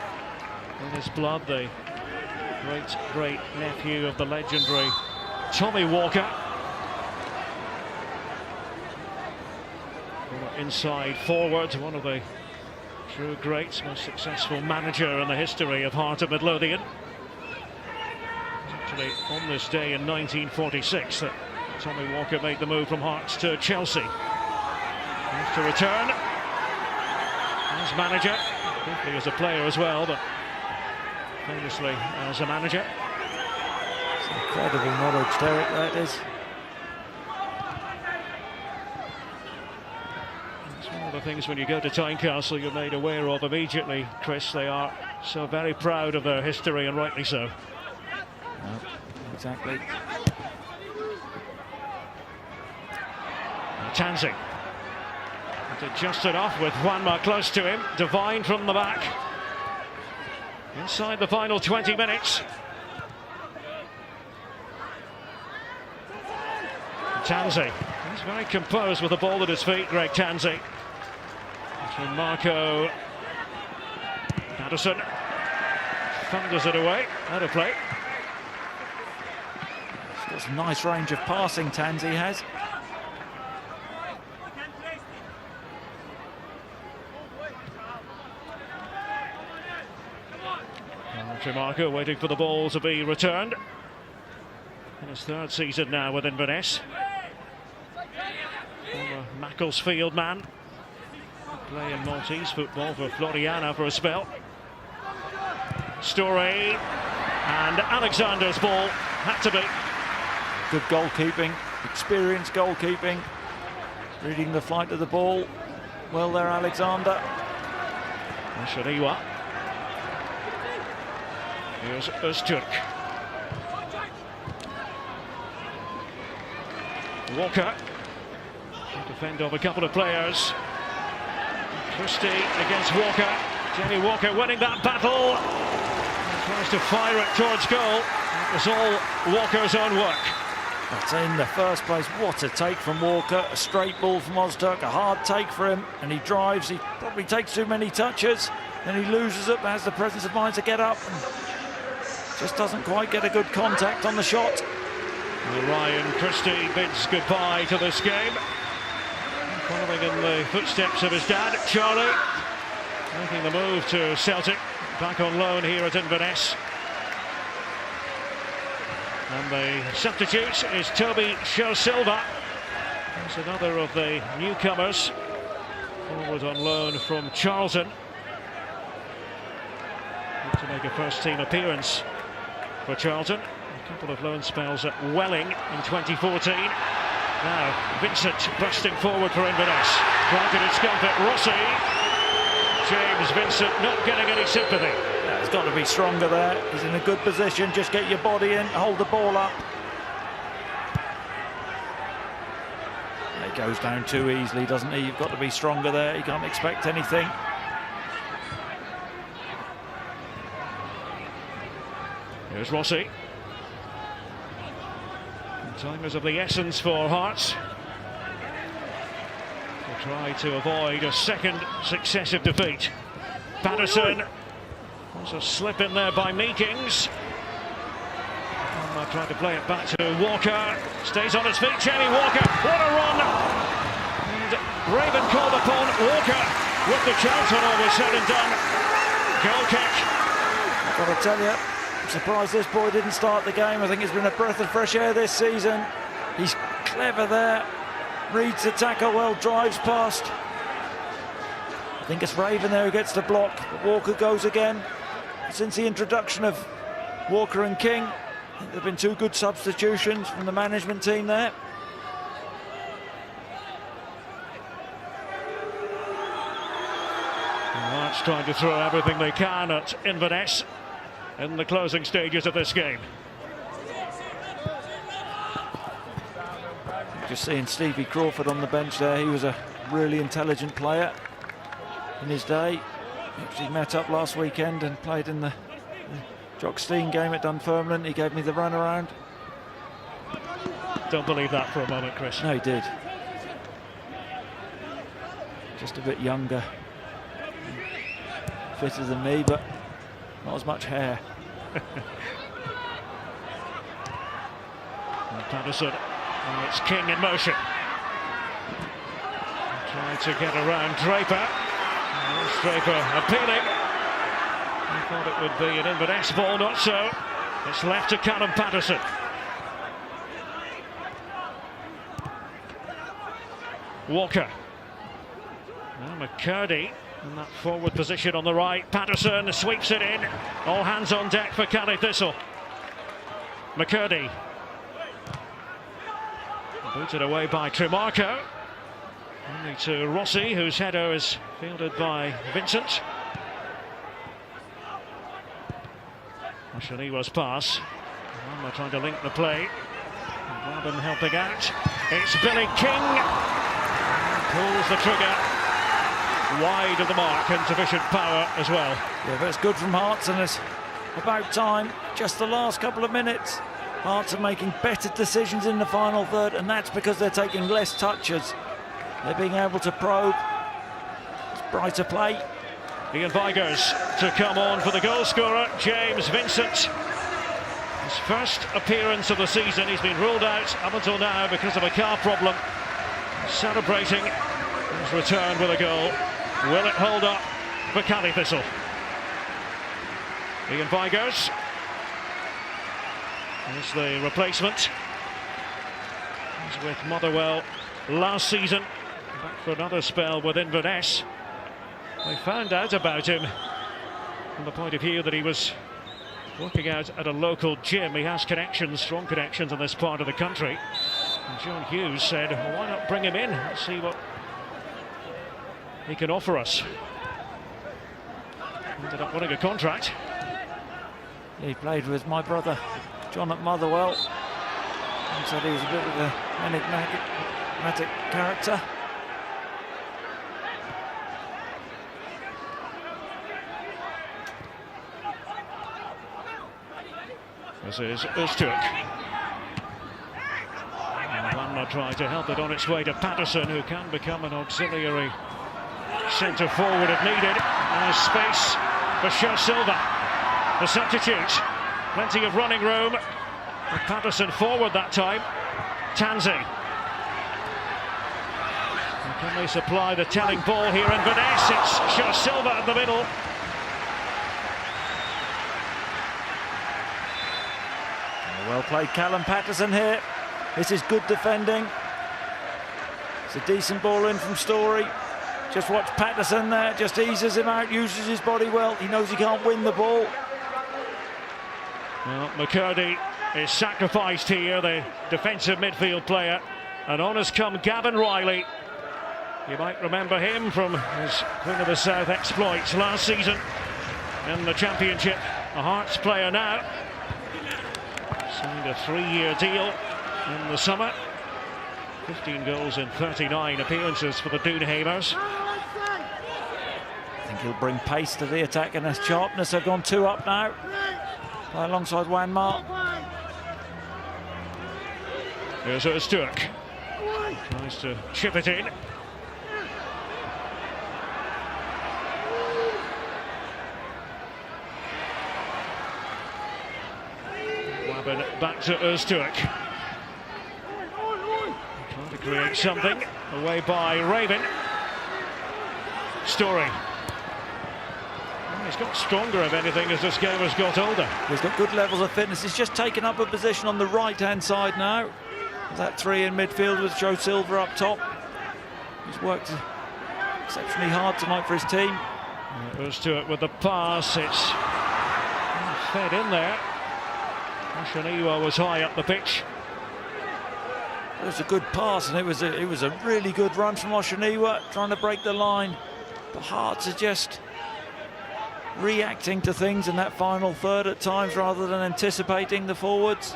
in his blood, the great nephew of the legendary Tommy Walker. Inside forward, one of the true greats, most successful manager in the history of Heart of Midlothian. Actually, on this day in 1946 that Tommy Walker made the move from Hearts to Chelsea. Has to return as manager, briefly as a player as well, but famously as a manager. It's incredible knowledge, Derek, that is. It's one of the things when you go to Tynecastle you're made aware of immediately, Chris. They are so very proud of their history, and rightly so. No, exactly. Tansey. Just enough with Juanma close to him. Devine from the back. Inside the final 20 minutes. Tansey. He's very composed with the ball at his feet, Greg Tansey. To Marco Patterson. Thunders it away. Out of play. He's got some nice range of passing, Tansey has. Marco waiting for the ball to be returned. in his third season now with Inverness. Former Macclesfield man. Playing Maltese football for Floriana for a spell. Story, and Alexander's ball had to be. Good goalkeeping, experienced goalkeeping, reading the flight of the ball. Well there, Alexander. Shaniwa. Here's Öztürk. Walker. To defend off a couple of players. Christie against Walker. Jamie Walker winning that battle. He tries to fire it towards goal. It was all Walker's own work. But in the first place, what a take from Walker. A straight ball from Öztürk, a hard take for him, and he drives. He probably takes too many touches, then he loses it, but has the presence of mind to get up. And just doesn't quite get a good contact on the shot. Well, Ryan Christie bids goodbye to this game. Following in the footsteps of his dad, Charlie, making the move to Celtic, back on loan here at Inverness. And the substitute is Toby Silva. He's another of the newcomers, forward on loan from Charlton. Good to make a first-team appearance for Charlton. A couple of loan spells at Welling in 2014. Now Vincent bursting forward for Inverness. Trying to discomfort Rossi. James Vincent not getting any sympathy. Yeah, he's got to be stronger there. He's in a good position. Just get your body in, hold the ball up. He goes down too easily, doesn't he? You've got to be stronger there. You can't expect anything. Here's Rossi. Time is of the essence for Hearts. They'll try to avoid a second successive defeat. Patterson. There's a slip in there by Meekings. Trying to play it back to Walker. Stays on his feet. Jamie Walker. What a run! And Raven called upon Walker with the chance when all was said and done. Goal kick. I've got to tell you, I'm surprised this boy didn't start the game. I think it's been a breath of fresh air this season. He's clever there. Reads the tackle well, drives past. I think it's Raven there who gets the block, but Walker goes again. Since the introduction of Walker and King, I think there have been two good substitutions from the management team there. Hearts trying to throw everything they can at Inverness in the closing stages of this game. Just seeing Stevie Crawford on the bench there. He was a really intelligent player in his day. He actually met up last weekend and played in the Jock Stein game at Dunfermline. He gave me the runaround. Don't believe that for a moment, Chris. No, he did. Just a bit younger, fitter than me, but not as much hair. Patterson, and it's King in motion. Trying to get around Draper. There's Draper appealing. I thought it would be an Inverness ball, not so. It's left to Callum Patterson. Walker. Now McCurdy in that forward position on the right. Patterson sweeps it in. All hands on deck for Calais Thistle. McCurdy. Booted away by Tremarco. Only to Rossi, whose header is fielded by Vincent. Shaniwa's pass. They're trying to link the play. Robin helping out. It's Billy King. Pulls the trigger. Wide of the mark and sufficient power as well. Yeah, but it's good from Hearts, and it's about time. Just the last couple of minutes. Hearts are making better decisions in the final third, and that's because they're taking less touches. They're being able to probe. It's brighter play. Ian Vigurs to come on for the goal scorer, James Vincent. His first appearance of the season. He's been ruled out up until now because of a car problem. Celebrating his return with a goal. Will it hold up for Calais Thistle? Ian Vigurs. There's the replacement. He's with Motherwell last season. Back for another spell with Inverness. They found out about him from the point of view that he was working out at a local gym. He has connections, strong connections in this part of the country. And John Hughes said, well, why not bring him in? Let's see what he can offer us. Ended up winning a contract. He played with my brother John at Motherwell, and said he was a bit of an enigmatic character. This is Öztürk. And Wanma tried to help it on its way to Patterson, who can become an auxiliary centre forward if needed. And there's space for Sher Silva, the substitute. Plenty of running room. And Patterson forward that time. Tanzi. And can they supply the telling ball here in Inverness? It's Sher Silva in the middle. Well played, Callum Patterson here. This is good defending. It's a decent ball in from Story. Just watch Patterson there, just eases him out, uses his body well. He knows he can't win the ball. Well, McCurdy is sacrificed here, the defensive midfield player. And on has come Gavin Riley. You might remember him from his Queen of the South exploits last season in the Championship. A Hearts player now. Signed a 3-year deal in the summer. 15 goals in 39 appearances for the Doonhamers. I think he'll bring pace to the attack, and as sharpness have gone 2 up now. Alongside Wanma. Here's Öztürk. Tries to chip it in. Wabben back to Öztürk. Trying to create something. Away by Raven. Story. He's got stronger, if anything, as this game has got older. He's got good levels of fitness. He's just taken up a position on the right-hand side now. That 3 in midfield with Joe Silva up top. He's worked exceptionally hard tonight for his team. Öztürk with the pass. It's fed in there. Oshaniwa was high up the pitch. It was a good pass, and it was a really good run from Oshaniwa, trying to break the line. But Hearts are just reacting to things in that final third at times rather than anticipating the forwards.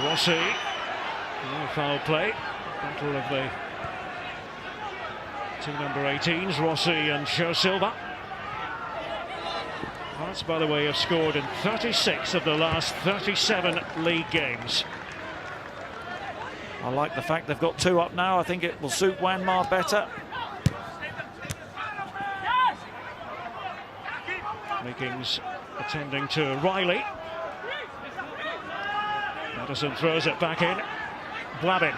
Rossi, no foul play. Battle of the 2 number 18s, Rossi and Sher Silva. Hearts, by the way, have scored in 36 of the last 37 league games. I like the fact they've got 2 up now. I think it will suit Wanma better. Meekings attending to Riley. Patterson throws it back in. Blabin.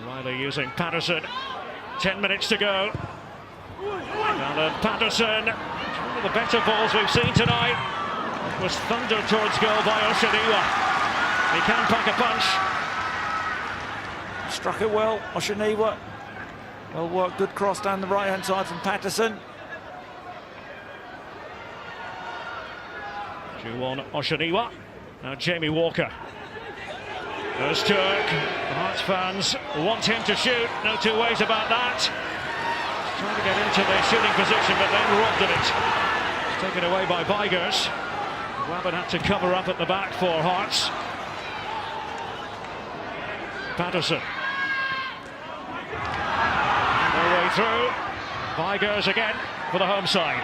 Riley using Patterson. 10 minutes to go. Alan Patterson. One of the better balls we've seen tonight. It was thundered towards goal by Oshaniwa. He can pack a punch. Struck it well, Oshaniwa. Well worked, good cross down the right-hand side from Patterson. On Oshaniwa. Now Jamie Walker. Öztürk. The Hearts fans want him to shoot. No 2 ways about that. He's trying to get into the shooting position, but then robbed of it. It's taken away by Vigurs. Wabben had to cover up at the back for Hearts. Patterson. No way through. Vigurs again for the home side.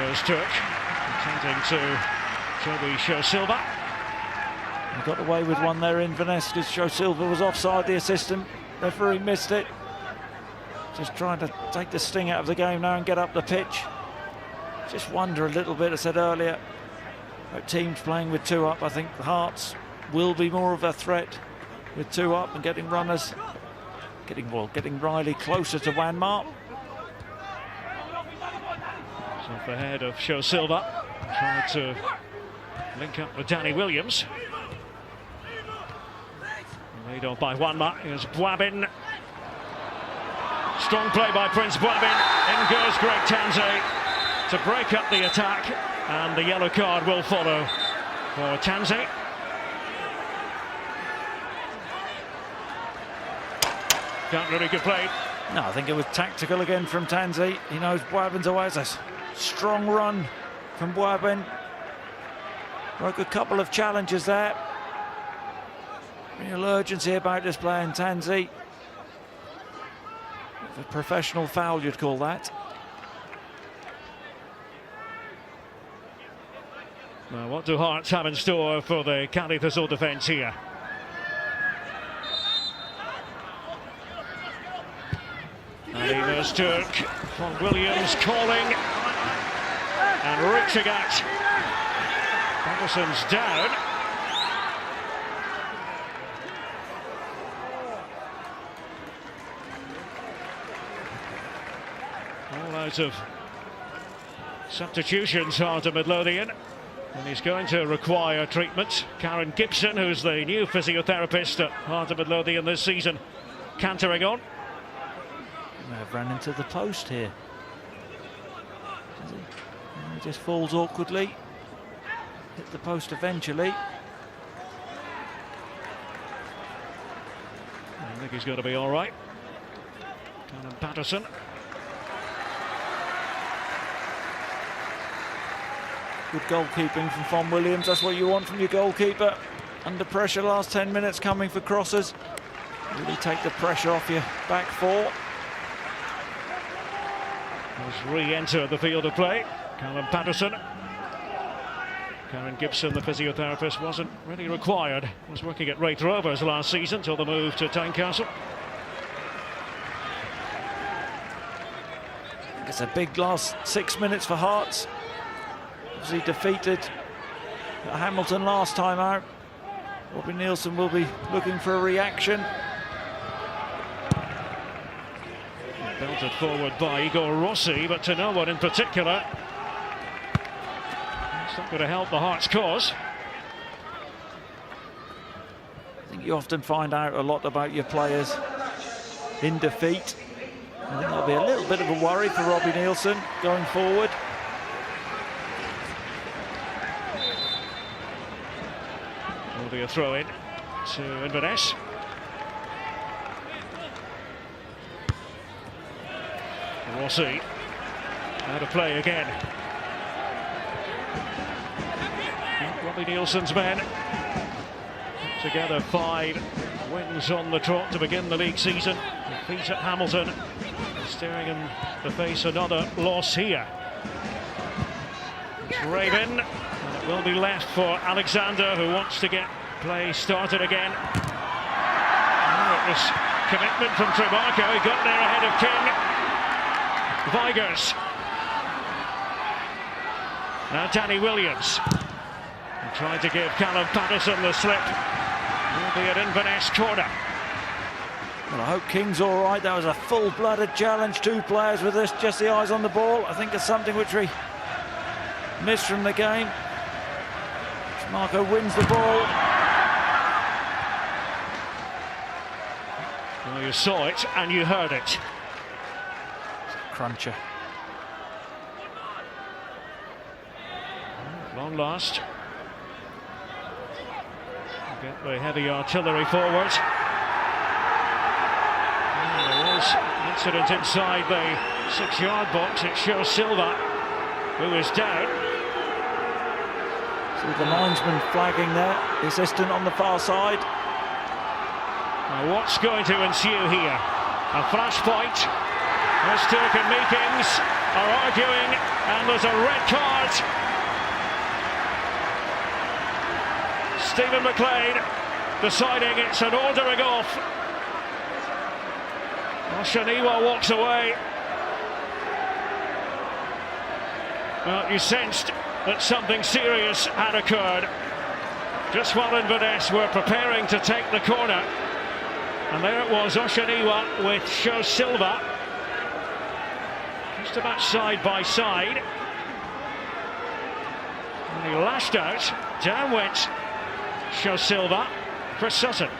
Öztürk attending to Joby Sher Silva. He got away with one there in Inverness because Joe Silva was offside. The assistant referee missed it. Just trying to take the sting out of the game now and get up the pitch. Just wonder a little bit, I said earlier, about teams playing with 2 up. I think the Hearts will be more of a threat with 2 up and getting runners, getting Riley closer to Wanmar. So off the head of Show Silva, tried to link up with Danny Williams. Laid off by Wanmar. Here's Bwabin. Strong play by Prince Bwabin. In goes Greg Tansey to break up the attack, and the yellow card will follow for Tansey. Can't really complain. No, I think it was tactical again from Tansey. He knows Bwabin's away. It's a strong run from Bwabin. Broke a couple of challenges there. Real urgency about this play in Tansey. A professional foul, you'd call that. Now, what do Hearts have in store for the County Thistle defence here? There's Turk, Von Williams calling and reaching out. Patterson's down. All out of substitutions, Heart of Midlothian, and he's going to require treatment. Karen Gibson, who's the new physiotherapist at Heart of Midlothian this season, cantering on. May have run into the post here. He just falls awkwardly. Hit the post eventually. I think he's going to be all right. Callum Patterson. Good goalkeeping from Von Williams. That's what you want from your goalkeeper. Under pressure last 10 minutes, coming for crosses. Really take the pressure off your back four. Has re-entered the field of play. Callum Patterson. Karen Gibson, the physiotherapist, wasn't really required. Was working at Wraith Rovers last season till the move to Tynecastle. It's a big last 6 minutes for Hearts. He defeated Hamilton last time out. Robbie Nielsen will be looking for a reaction. Belted forward by Igor Rossi, but to no one in particular. It's not going to help the Hearts' cause. I think you often find out a lot about your players in defeat. I think that'll be a little bit of a worry for Robbie Nielsen going forward. Will be a throw in to Inverness. Rossi out of play again. Robbie Nielsen's men together 5 wins on the trot to begin the league season. Defeat at Hamilton, staring in the face another loss here. It's Raven, and it will be left for Alexander, who wants to get play started again. Oh, it was commitment from Tremarco. He got there ahead of King. Vigers. Now Danny Williams. He tried to give Callum Patterson the slip. Will be at Inverness corner. Well, I hope King's all right. That was a full-blooded challenge. 2 players with this, just the eyes on the ball. I think it's something which we missed from the game. Marco wins the ball. Well, you saw it and you heard it. Cruncher. Long last. Get the heavy artillery forward. And there was an incident inside the 6-yard box. It shows Silva, who is down. See the linesman flagging there, the assistant on the far side. Now what's going to ensue here? A flashpoint. As Turk and Meekings are arguing, and there's a red card. Stephen McLean deciding it's an ordering off. Shaniwa walks away. Well, you sensed that something serious had occurred. just while Inverness were preparing to take the corner. And there it was, Oshaniwa with Show Silva. Just about side by side. And he lashed out. Down went Show Silva. Chris Sutton.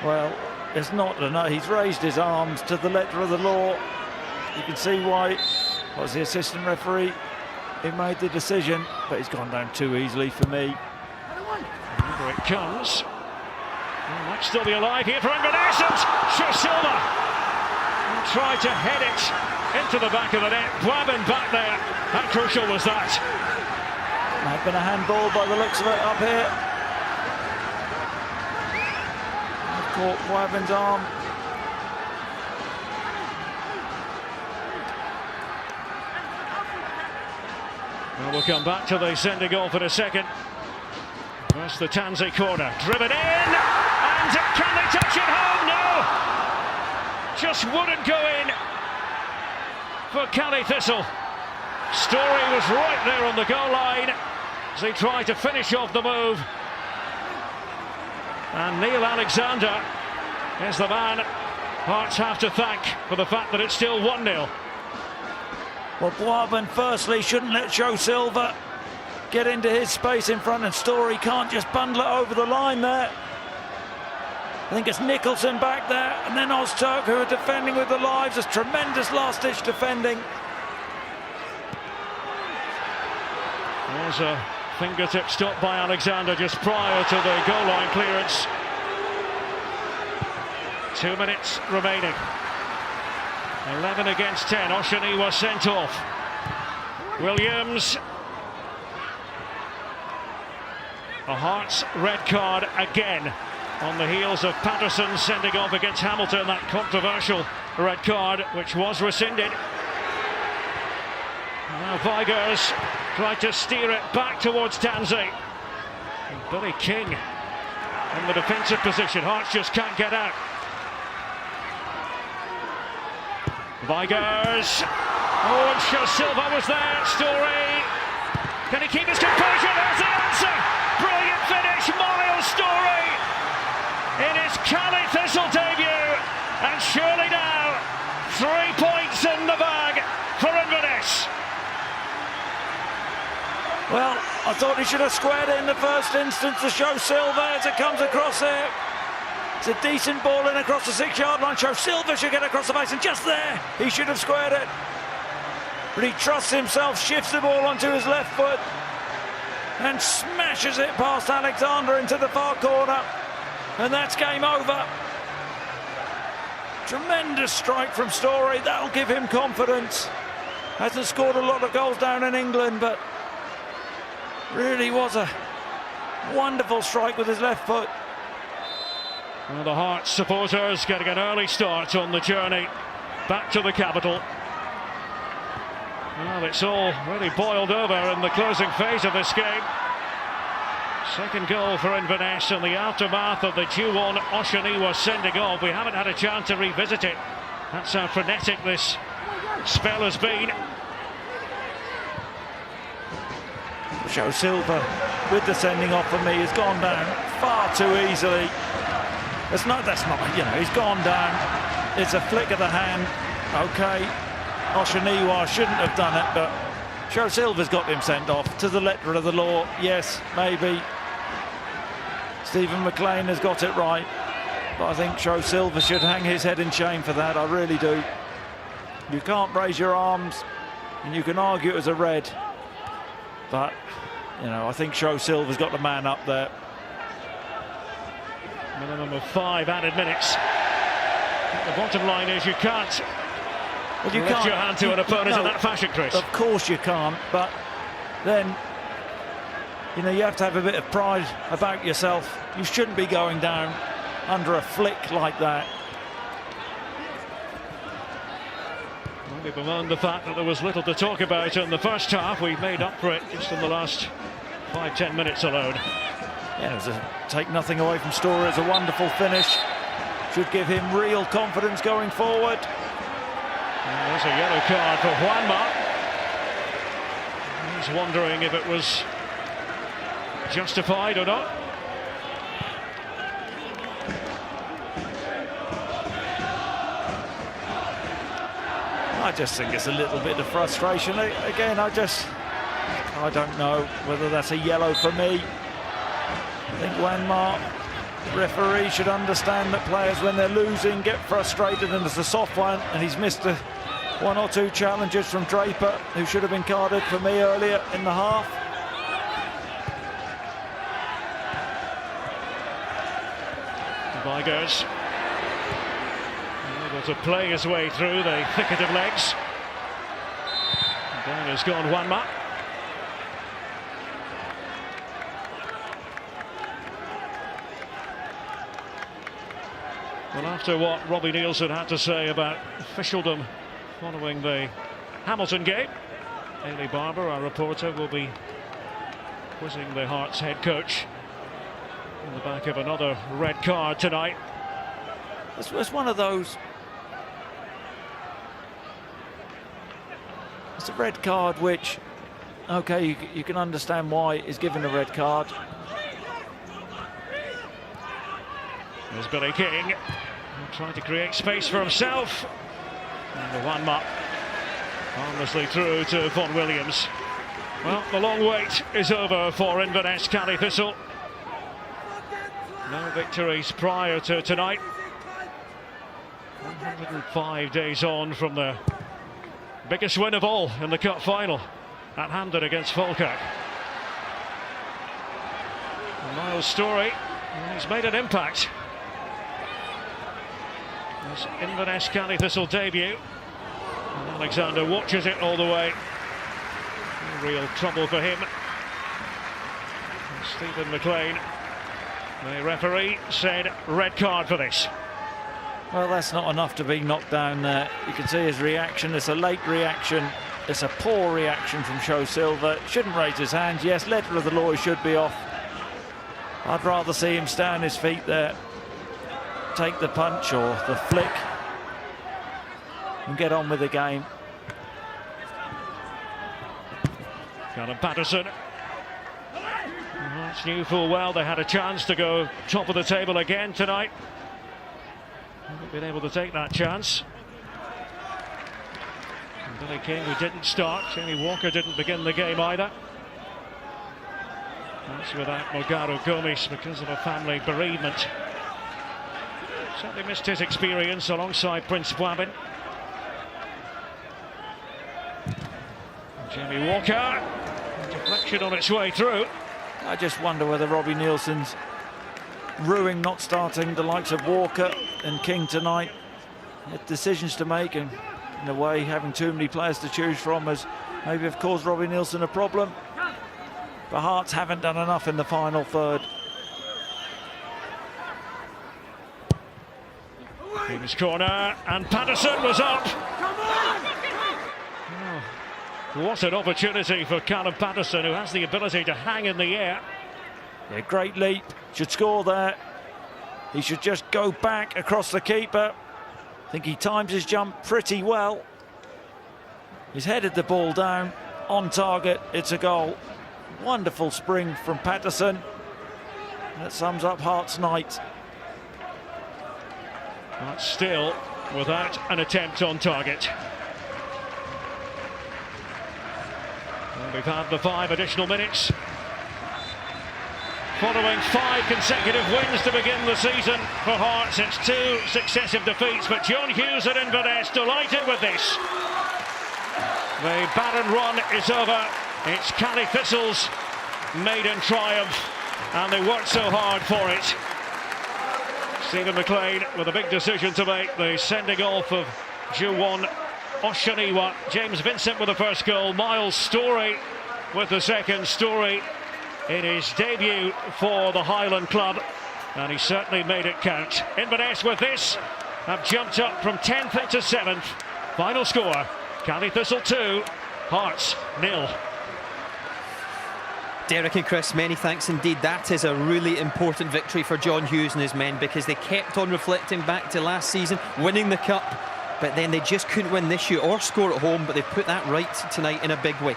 Well, it's not enough. He's raised his arms to the letter of the law. You can see why, was the assistant referee, he made the decision, but he's gone down too easily for me. Here it comes. Well, might still be alive here for Inverness. Show Silva tried to head it into the back of the net. Boivin back there. How crucial was that? Might have been a handball by the looks of it up here. Caught Boivin's arm. Well, we'll come back to the sending off in a second. First the Tansey corner, driven in, and can they touch it home? No! Just wouldn't go in for Cali Thistle. Story was right there on the goal line as he tried to finish off the move. And Neil Alexander is the man Hearts have to thank for the fact that it's still 1-0. Well, Boivin firstly shouldn't let Show Silva get into his space in front, and Story can't just bundle it over the line there. I think it's Nicholson back there, and then Ozturk, who are defending with the lives. There's tremendous last-ditch defending. There's a fingertip stop by Alexander just prior to the goal line clearance. 2 minutes remaining. 11 against 10. Oshaniwa sent off. Williams. A Hearts red card again on the heels of Patterson sending off against Hamilton, that controversial red card which was rescinded. Now Vigurs tried to steer it back towards Tansey. And Billy King in the defensive position. Hearts just can't get out. Vigurs. Oh, and Show Silva was there. Story. Can he keep his composure? There's the answer. Brilliant finish. Miles Story in his Cali Thistle debut. And surely now 3 points in the bag for Inverness. Well, I thought he should have squared it in the first instance to Show Silva as it comes across there. It's a decent ball in across the 6-yard line. Show Silva should get across the base, and just there he should have squared it. But he trusts himself, shifts the ball onto his left foot and smashes it past Alexander into the far corner, and that's game over. Tremendous strike from Story. That'll give him confidence. Hasn't scored a lot of goals down in England, but really was a wonderful strike with his left foot. Well, the Hearts supporters getting an early start on the journey back to the capital. Well, it's all really boiled over in the closing phase of this game. Second goal for Inverness in the aftermath of the due-on Oshaniwa sending off. We haven't had a chance to revisit it. That's how frenetic this spell has been. Show Silva with the sending off for me has gone down far too easily. That's not, you know, he's gone down. It's a flick of the hand. Okay, Oshaniwa shouldn't have done it, but Show Silva's got him sent off to the letter of the law. Yes, maybe. Stephen McLean has got it right, but I think Show Silva should hang his head in shame for that. I really do. You can't raise your arms, and you can argue it as a red, but you know, I think Show Silva's got the man up there. Minimum of 5 added minutes. The bottom line is you can't lift your hand to an opponent in that fashion, Chris. Of course you can't, but then, you know, you have to have a bit of pride about yourself. You shouldn't be going down under a flick like that. Well, we bemoaned the fact that there was little to talk about in the first half. We made up for it just in the last 5-10 minutes alone. Yeah, it was take nothing away from Story. It's a wonderful finish. Should give him real confidence going forward. And there's a yellow card for Juanma. He's wondering if it was justified or not. I just think it's a little bit of frustration. Again, I don't know whether that's a yellow for me. I think Wanmar, the referee, should understand that players, when they're losing, get frustrated, and it's a soft one, and he's missed one or two challenges from Draper, who should have been carded for me earlier in the half. Vigers able to play his way through the thicket of legs. And down has gone Wanmar. Well, after what Robbie Nielsen had to say about officialdom following the Hamilton game, Ailey Barber, our reporter, will be quizzing the Hearts head coach on the back of another red card tonight. It's one of those. It's a red card which, okay, you can understand why he's given a red card. There's Billy King trying to create space for himself. And the Wanmar harmlessly through to Vaughan Williams. Well, the long wait is over for Inverness Cali Thistle. No victories prior to tonight. 105 days on from the biggest win of all in the cup final at Hampden against Falkirk. And Miles Storey, he's made an impact. His Inverness Cali Thistle debut. And Alexander watches it all the way. No real trouble for him. And Stephen McLean, the referee, said red card for this. Well, that's not enough to be knocked down there. You can see his reaction. It's a late reaction. It's a poor reaction from Show Silva. Shouldn't raise his hands. Yes, letter of the law, he should be off. I'd rather see him stay on his feet there, take the punch or the flick, and get on with the game. Callum Patterson. Hearts knew full well they had a chance to go top of the table again tonight. Haven't been able to take that chance. And Billy King, who didn't start. Jamie Walker didn't begin the game either. That's without Morgaro Gomes because of a family bereavement. Certainly missed his experience alongside Prince Wabin. Jamie Walker, deflection on its way through. I just wonder whether Robbie Nielsen's ruining not starting the likes of Walker and King tonight. He had decisions to make, and in a way having too many players to choose from has maybe have caused Robbie Nielsen a problem. But Hearts haven't done enough in the final third. King's corner, and Patterson was up. Oh, what an opportunity for Callum Patterson, who has the ability to hang in the air. Yeah, great leap. Should score there. He should just go back across the keeper. I think he times his jump pretty well. He's headed the ball down on target. It's a goal. Wonderful spring from Patterson. That sums up Hearts' night. But still without an attempt on target. And we've had the 5 additional minutes. Following 5 consecutive wins to begin the season for Hearts, it's 2 successive defeats, but John Hughes at Inverness delighted with this. The barren run is over. It's Cali Thistle's maiden triumph, and they worked so hard for it. Stephen McLean with a big decision to make, the sending off of Juwon Oshaniwa. James Vincent with the first goal, Miles Storey with the second. Storey in his debut for the Highland club, and he certainly made it count. Inverness with this have jumped up from 10th into 7th. Final score, Cali Thistle 2, Hearts 0. Derek and Chris, many thanks indeed. That is a really important victory for John Hughes and his men, because they kept on reflecting back to last season, winning the cup, but then they just couldn't win this year or score at home, but they put that right tonight in a big way.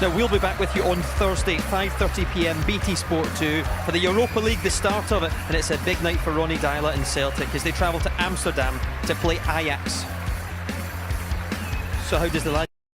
Now we'll be back with you on Thursday, 5:30 p.m. BT Sport 2 for the Europa League, the start of it, and it's a big night for Ronnie Deila and Celtic as they travel to Amsterdam to play Ajax. So how does the lad